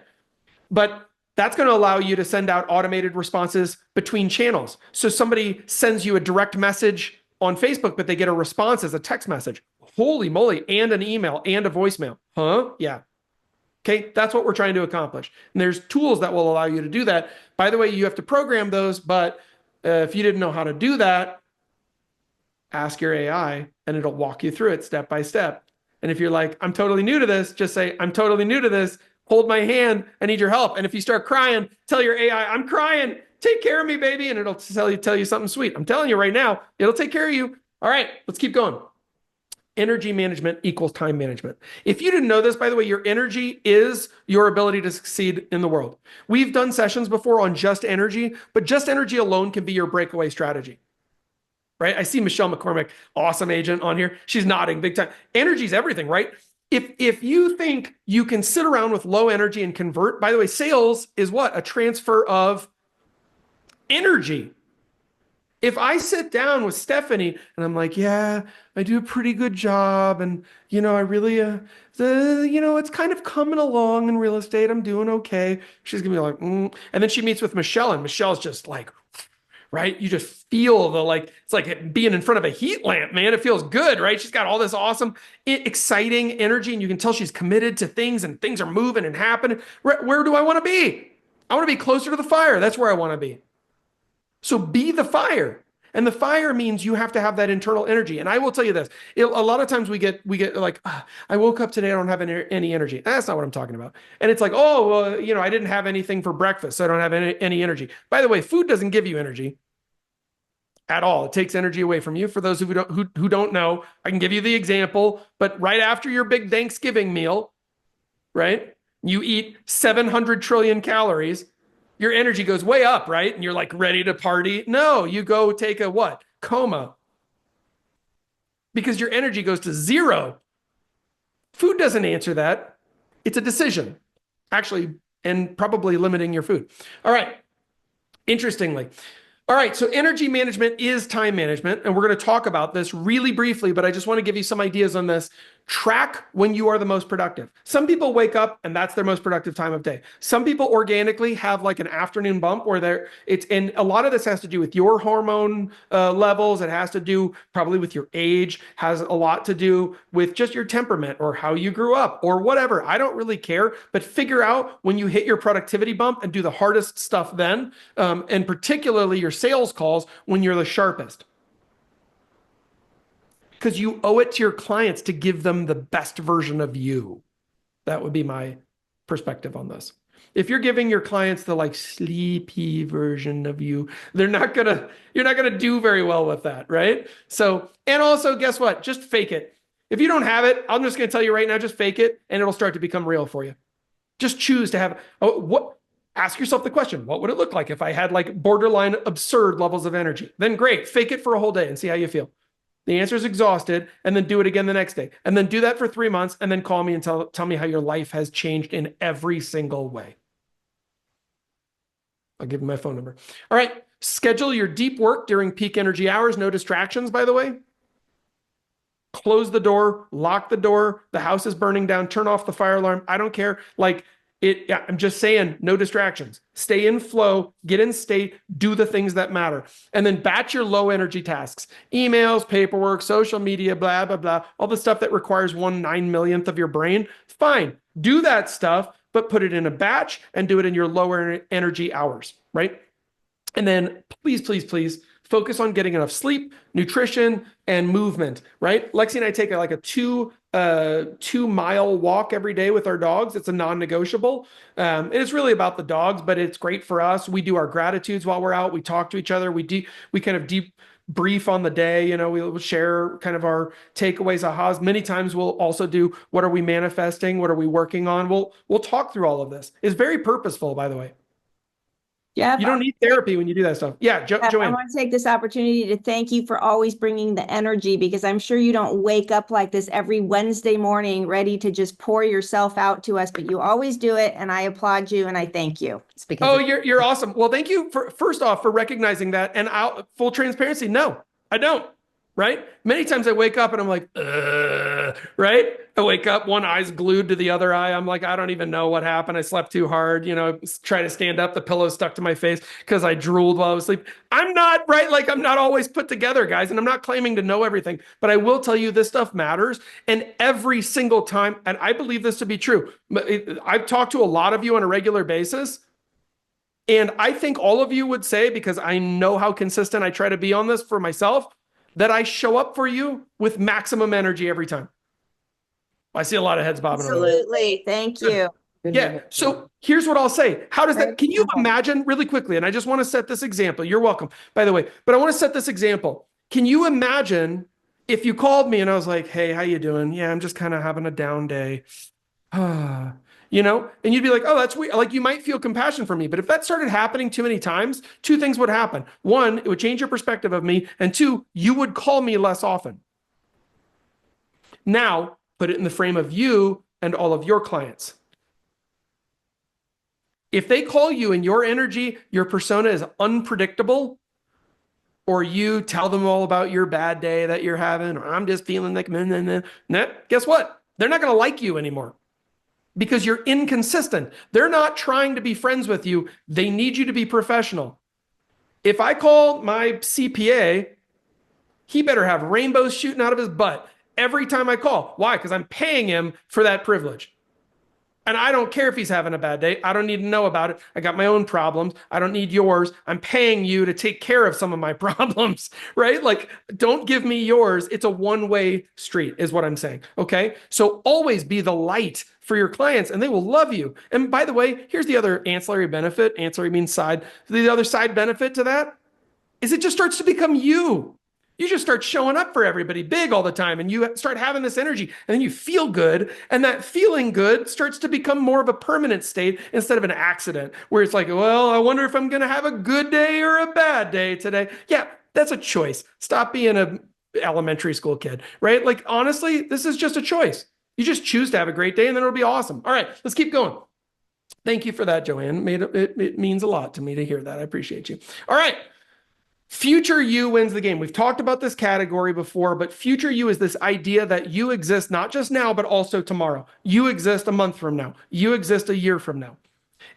But that's going to allow you to send out automated responses between channels. So somebody sends you a direct message on Facebook, but they get a response as a text message. Holy moly, and an email and a voicemail. Huh? Yeah. Okay, that's what we're trying to accomplish. And there's tools that will allow you to do that. By the way, you have to program those, but if you didn't know how to do that, ask your AI and it'll walk you through it step by step. And if you're like, I'm totally new to this, just say, I'm totally new to this. Hold my hand. I need your help. And if you start crying, tell your AI, I'm crying. Take care of me, baby. And it'll tell you something sweet. I'm telling you right now, it'll take care of you. All right, let's keep going. Energy management equals time management. If you didn't know this, by the way, your energy is your ability to succeed in the world. We've done sessions before on just energy, but just energy alone can be your breakaway strategy. Right? I see Michelle McCormick, awesome agent on here. She's nodding big time. Energy is everything, right? If you think you can sit around with low energy and convert, by the way, sales is what? A transfer of energy. If I sit down with Stephanie and I'm like, yeah, I do a pretty good job. And, I really, it's kind of coming along in real estate. I'm doing okay. She's going to be like, And then she meets with Michelle and Michelle's just like, right? You just feel it's like being in front of a heat lamp, man. It feels good, right? She's got all this awesome, exciting energy and you can tell she's committed to things and things are moving and happening. Where do I want to be? I want to be closer to the fire. That's where I want to be. So be the fire. And the fire means you have to have that internal energy. And I will tell you this, a lot of times we get like, I woke up today, I don't have any energy. That's not what I'm talking about. And it's like, oh, well, I didn't have anything for breakfast, so I don't have any energy. By the way, food doesn't give you energy at all. It takes energy away from you. For those who don't know, I can give you the example, but right after your big Thanksgiving meal, right? You eat 700 trillion calories. Your energy goes way up, right? And you're like ready to party. No, you go take a what? Coma. Because your energy goes to zero. Food doesn't answer that. It's a decision. Actually, and probably limiting your food. All right. Interestingly. All right, so energy management is time management, and we're going to talk about this really briefly, but I just want to give you some ideas on this. Track when you are the most productive. Some people wake up and that's their most productive time of day. Some people organically have like an afternoon bump where and a lot of this has to do with your hormone levels. It has to do probably with your age, has a lot to do with just your temperament or how you grew up or whatever. I don't really care, but figure out when you hit your productivity bump and do the hardest stuff then, and particularly your sales calls when you're the sharpest. Because you owe it to your clients to give them the best version of you. That would be my perspective on this. If you're giving your clients the like sleepy version of you, you're not gonna do very well with that, right? So, and also guess what? Just fake it. If you don't have it, I'm just gonna tell you right now, just fake it and it'll start to become real for you. Just choose to have, ask yourself the question, what would it look like if I had like borderline absurd levels of energy? Then great, fake it for a whole day and see how you feel. The answer is exhausted, and then do it again the next day. And then do that for 3 months, and then call me and tell me how your life has changed in every single way. I'll give you my phone number. All right, schedule your deep work during peak energy hours. No distractions, by the way. Close the door, lock the door. The house is burning down. Turn off the fire alarm. I don't care. I'm just saying, no distractions. Stay in flow, get in state, do the things that matter. And then batch your low energy tasks. Emails, paperwork, social media, blah, blah, blah. All the stuff that requires 1/9,000,000th of your brain. Fine, do that stuff, but put it in a batch and do it in your lower energy hours, right? And then please, please, please focus on getting enough sleep, nutrition, and movement, right? Lexi and I take a 2-mile walk every day with our dogs. It's a non-negotiable. And it's really about the dogs, but it's great for us. We do our gratitudes while we're out. We talk to each other. We kind of debrief on the day. We'll share kind of our takeaways, ahas. Many times we'll also do, what are we manifesting? What are we working on? We'll talk through all of this. It's very purposeful, by the way. Jeff, you don't need therapy when you do that stuff. Yeah, Jeff, Joanne. I want to take this opportunity to thank you for always bringing the energy, because I'm sure you don't wake up like this every Wednesday morning ready to just pour yourself out to us, but you always do it, and I applaud you and I thank you. You're awesome. Well, thank you first off for recognizing that. And full transparency, no, I don't. Right? Many times I wake up and I'm like, right? I wake up, one eye's glued to the other eye. I'm like, I don't even know what happened. I slept too hard. Try to stand up. The pillow's stuck to my face because I drooled while I was asleep. I'm not, right? Like, I'm not always put together, guys. And I'm not claiming to know everything, but I will tell you this stuff matters. And every single time, and I believe this to be true, I've talked to a lot of you on a regular basis. And I think all of you would say, because I know how consistent I try to be on this for myself, that I show up for you with maximum energy every time. I see a lot of heads bobbing. Absolutely. Thank you. Yeah. So here's what I'll say. How does that, can you imagine really quickly? And I just want to set this example. You're welcome, by the way, but I want to set this example. Can you imagine if you called me and I was like, hey, how you doing? Yeah, I'm just kind of having a down day. And you'd be like, oh, that's weird. Like, you might feel compassion for me, but if that started happening too many times, 2 things would happen. 1, it would change your perspective of me. And 2, you would call me less often. Now, put it in the frame of you and all of your clients. If they call you and your energy, your persona is unpredictable, or you tell them all about your bad day that you're having, or I'm just feeling like, guess what? They're not going to like you anymore. Because you're inconsistent. They're not trying to be friends with you. They need you to be professional. If I call my CPA, he better have rainbows shooting out of his butt every time I call. Why? Because I'm paying him for that privilege. And I don't care if he's having a bad day. I don't need to know about it. I got my own problems. I don't need yours. I'm paying you to take care of some of my problems, right? Like, don't give me yours. It's a one-way street is what I'm saying, okay? So always be the light for your clients and they will love you. And by the way, here's the other ancillary benefit. Ancillary means side. The other side benefit to that is it just starts to become you. You just start showing up for everybody big all the time and you start having this energy and then you feel good. And that feeling good starts to become more of a permanent state instead of an accident where it's like, well, I wonder if I'm going to have a good day or a bad day today. Yeah, that's a choice. Stop being an elementary school kid, right? Like, honestly, this is just a choice. You just choose to have a great day and then it'll be awesome. All right, let's keep going. Thank you for that, Joanne. It means a lot to me to hear that. I appreciate you. All right. Future you wins the game. We've talked about this category before, but future you is this idea that you exist not just now, but also tomorrow. You exist a month from now. You exist a year from now.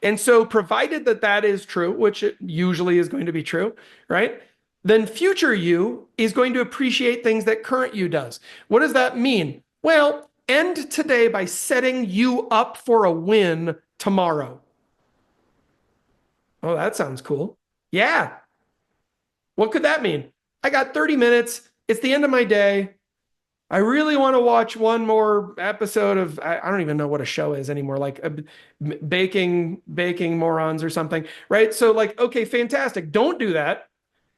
And so provided that that is true, which it usually is going to be true, right? Then future you is going to appreciate things that current you does. What does that mean? Well, end today by setting you up for a win tomorrow. Oh, that sounds cool. Yeah. What could that mean? I got 30 minutes. It's the end of my day. I really want to watch one more episode of, I don't even know what a show is anymore, like baking morons or something, right? So like, okay, fantastic. Don't do that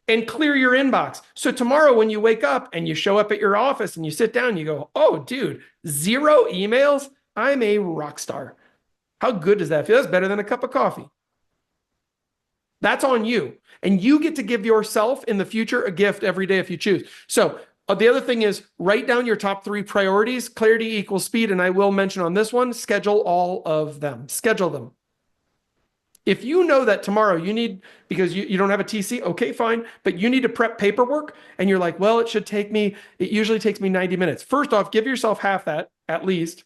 and clear your inbox. So tomorrow when you wake up and you show up at your office and you sit down, you go, oh, dude, 0 emails. I'm a rock star. How good does that feel? That's better than a cup of coffee. That's on you. And you get to give yourself in the future a gift every day if you choose. So the other thing is write down your top 3 priorities. Clarity equals speed. And I will mention on this one, schedule all of them. Schedule them. If you know that tomorrow you need, because you don't have a TC, okay, fine. But you need to prep paperwork and you're like, well, it usually takes me 90 minutes. First off, give yourself half that at least.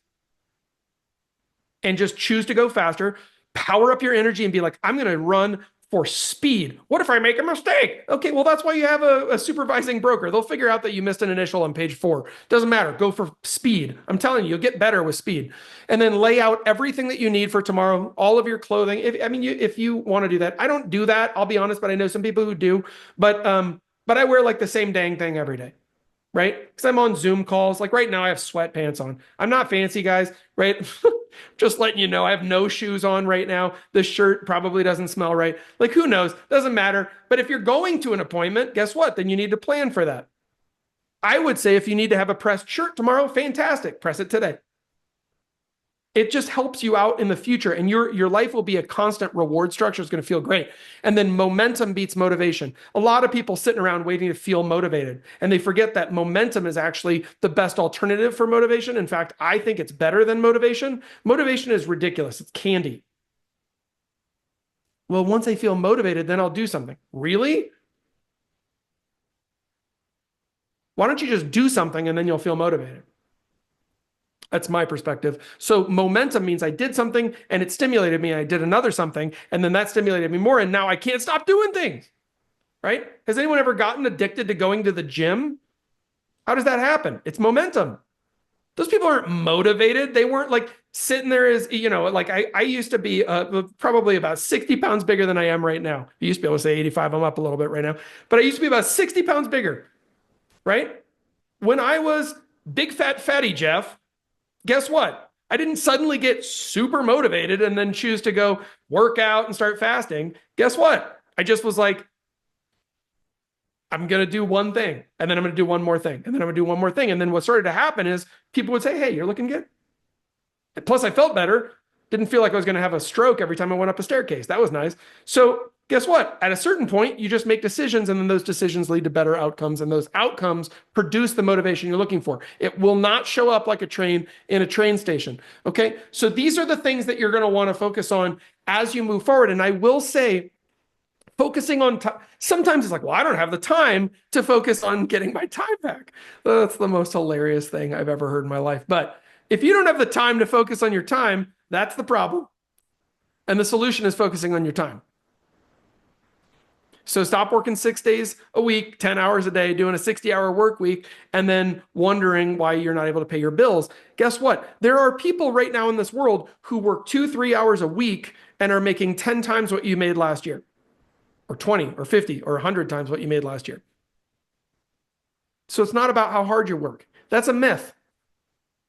And just choose to go faster. Power up your energy and be like, I'm going to run for speed. What if I make a mistake? Okay, well, that's why you have a supervising broker. They'll figure out that you missed an initial on page 4. Doesn't matter. Go for speed. I'm telling you, you'll get better with speed. And then lay out everything that you need for tomorrow, all of your clothing. If you want to do that. I don't do that, I'll be honest, but I know some people who do. But I wear like the same dang thing every day. Right? Because I'm on Zoom calls. Like right now I have sweatpants on. I'm not fancy, guys, right? Just letting you know, I have no shoes on right now. The shirt probably doesn't smell right. Like who knows? Doesn't matter. But if you're going to an appointment, guess what? Then you need to plan for that. I would say if you need to have a pressed shirt tomorrow, fantastic. Press it today. It just helps you out in the future and your life will be a constant reward structure. It's going to feel great. And then momentum beats motivation. A lot of people sitting around waiting to feel motivated and they forget that momentum is actually the best alternative for motivation. In fact, I think it's better than motivation. Motivation is ridiculous. It's candy. Well, once I feel motivated, then I'll do something. Really? Why don't you just do something and then you'll feel motivated? That's my perspective. So momentum means I did something and it stimulated me. I did another something and then that stimulated me more. And now I can't stop doing things, right? Has anyone ever gotten addicted to going to the gym? How does that happen? It's momentum. Those people aren't motivated. They weren't like sitting there as, like I used to be probably about 60 pounds bigger than I am right now. I used to be able to say 85. I'm up a little bit right now, but I used to be about 60 pounds bigger, right? When I was big fat fatty Jeff, guess what? I didn't suddenly get super motivated and then choose to go work out and start fasting. Guess what? I just was like, I'm going to do one thing and then I'm going to do one more thing and then I'm going to do one more thing. And then what started to happen is people would say, hey, you're looking good. Plus I felt better. Didn't feel like I was going to have a stroke every time I went up a staircase. That was nice. So guess what? At a certain point, you just make decisions and then those decisions lead to better outcomes and those outcomes produce the motivation you're looking for. It will not show up like a train in a train station. Okay. So these are the things that you're going to want to focus on as you move forward. And I will say, focusing on sometimes it's like, well, I don't have the time to focus on getting my time back. That's the most hilarious thing I've ever heard in my life. But if you don't have the time to focus on your time, that's the problem. And the solution is focusing on your time. So stop working 6 days a week, 10 hours a day, doing a 60-hour work week, and then wondering why you're not able to pay your bills. Guess what? There are people right now in this world who work 2-3 hours a week and are making 10 times what you made last year, or 20 or 50 or 100 times what you made last year. So it's not about how hard you work. That's a myth.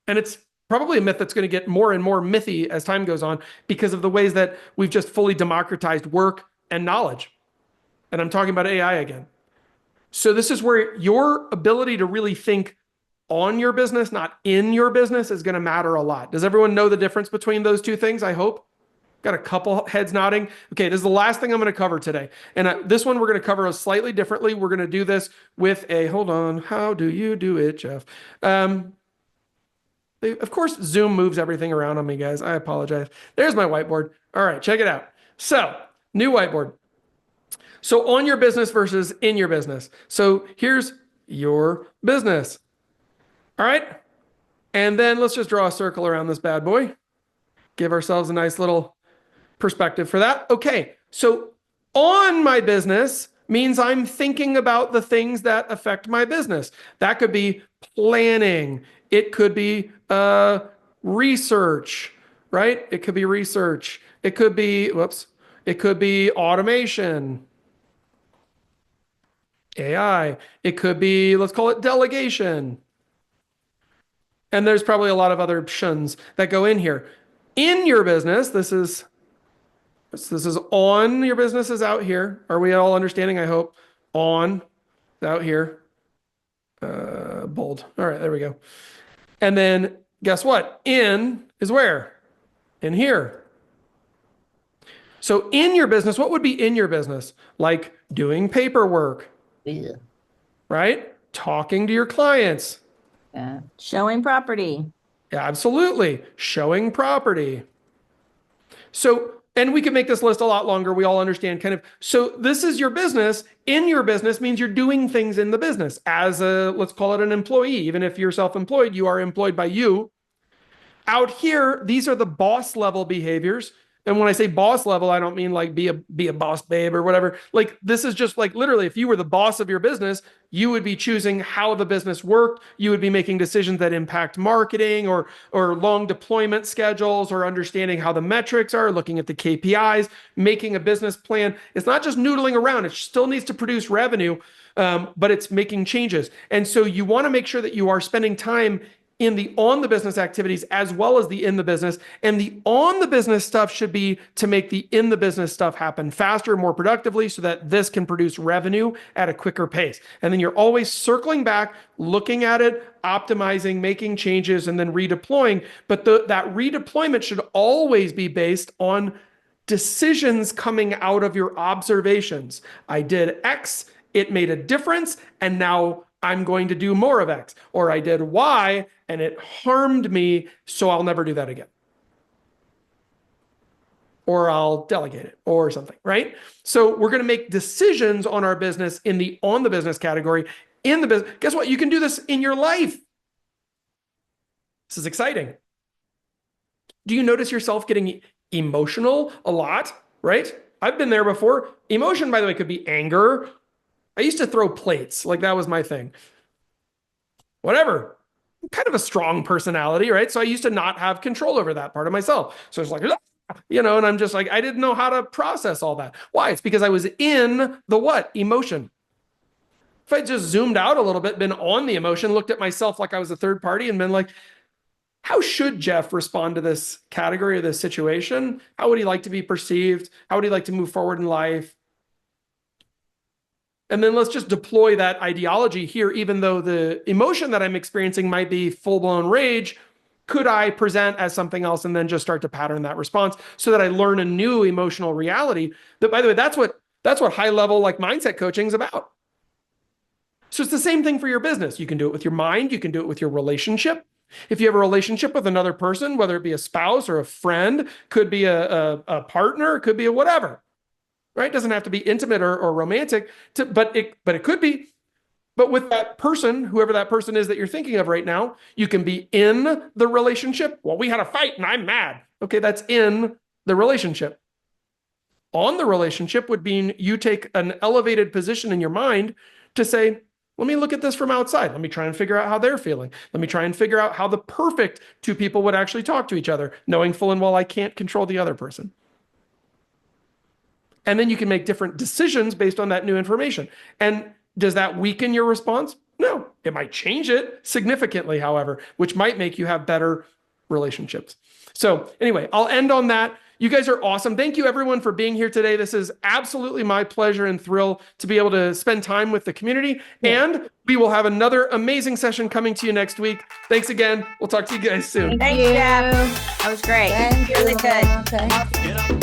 And it's probably a myth that's going to get more and more mythy as time goes on because of the ways that we've just fully democratized work and knowledge. And I'm talking about AI again. So this is where your ability to really think on your business, not in your business, is going to matter a lot. Does everyone know the difference between those two things? I hope. Got a couple heads nodding. Okay, this is the last thing I'm going to cover today. And this one we're going to cover slightly differently. We're going to do this with hold on, how do you do it, Jeff? Of course, Zoom moves everything around on me, guys. I apologize. There's my whiteboard. All right, check it out. So, new whiteboard. So, on your business versus in your business. So, here's your business. All right. And then let's just draw a circle around this bad boy. Give ourselves a nice little perspective for that. Okay. So, on my business means I'm thinking about the things that affect my business. That could be planning. It could be research, right? It could be research. It could be, it could be automation, AI. It could be, let's call it delegation. And there's probably a lot of other options that go in here. In your business, this is on, your business is out here. Are we all understanding? I hope. On, out here. Bold. All right, there we go. And then guess what? In is where? In here. So in your business, what would be in your business? Like doing paperwork, Yeah. right? Talking to your clients. Yeah. Showing property. Absolutely. Showing property. So, and we can make this list a lot longer. We all understand kind of. So this is your business. In your business means you're doing things in the business as a, let's call it an employee. Even if you're self-employed, you are employed by you. Out here, these are the boss level behaviors. And when I say boss level, I don't mean like be a boss babe or whatever. Like this is just like literally, if you were the boss of your business, you would be choosing how the business worked. You would be making decisions that impact marketing or long deployment schedules, or understanding how the metrics are, looking at the KPIs, making a business plan. It's not just noodling around. It still needs to produce revenue, but it's making changes. And so you want to make sure that you are spending time in the on the business activities as well as the in the business. And the on the business stuff should be to make the in the business stuff happen faster, more productively, so that this can produce revenue at a quicker pace. And then you're always circling back, looking at it, optimizing, making changes, and then redeploying. But that redeployment should always be based on decisions coming out of your observations. I did X, it made a difference, and now I'm going to do more of X. Or I did Y and it harmed me, so I'll never do that again. Or I'll delegate it or something, right? So we're going to make decisions on our business in the on the business category. In the business, guess what? You can do this in your life. This is exciting. Do you notice yourself getting emotional a lot, right? I've been there before. Emotion, by the way, could be anger. I used to throw plates. Like that was my thing. Whatever. I'm kind of a strong personality, right? So I used to not have control over that part of myself. So it's like, and I'm just like, I didn't know how to process all that. Why? It's because I was in the what? Emotion. If I just zoomed out a little bit, been on the emotion, looked at myself like I was a third party and been like, how should Jeff respond to this category or this situation? How would he like to be perceived? How would he like to move forward in life? And then let's just deploy that ideology here, even though the emotion that I'm experiencing might be full-blown rage. Could I present as something else and then just start to pattern that response so that I learn a new emotional reality? That, by the way, that's what high-level like mindset coaching is about. So it's the same thing for your business. You can do it with your mind. You can do it with your relationship. If you have a relationship with another person, whether it be a spouse or a friend, could be a partner, could be a whatever. Right? It doesn't have to be intimate or romantic, but it could be. But with that person, whoever that person is that you're thinking of right now, you can be in the relationship. Well, we had a fight and I'm mad. Okay, that's in the relationship. On the relationship would mean you take an elevated position in your mind to say, let me look at this from outside. Let me try and figure out how they're feeling. Let me try and figure out how the perfect two people would actually talk to each other, knowing full and well I can't control the other person. And then you can make different decisions based on that new information. And does that weaken your response? No, it might change it significantly, however, which might make you have better relationships. So anyway, I'll end on that. You guys are awesome. Thank you everyone for being here today. This is absolutely my pleasure and thrill to be able to spend time with the community. Yeah. And we will have another amazing session coming to you next week. Thanks again. We'll talk to you guys soon. Thanks, Jeff. That was great. Thank you. Really good. Okay.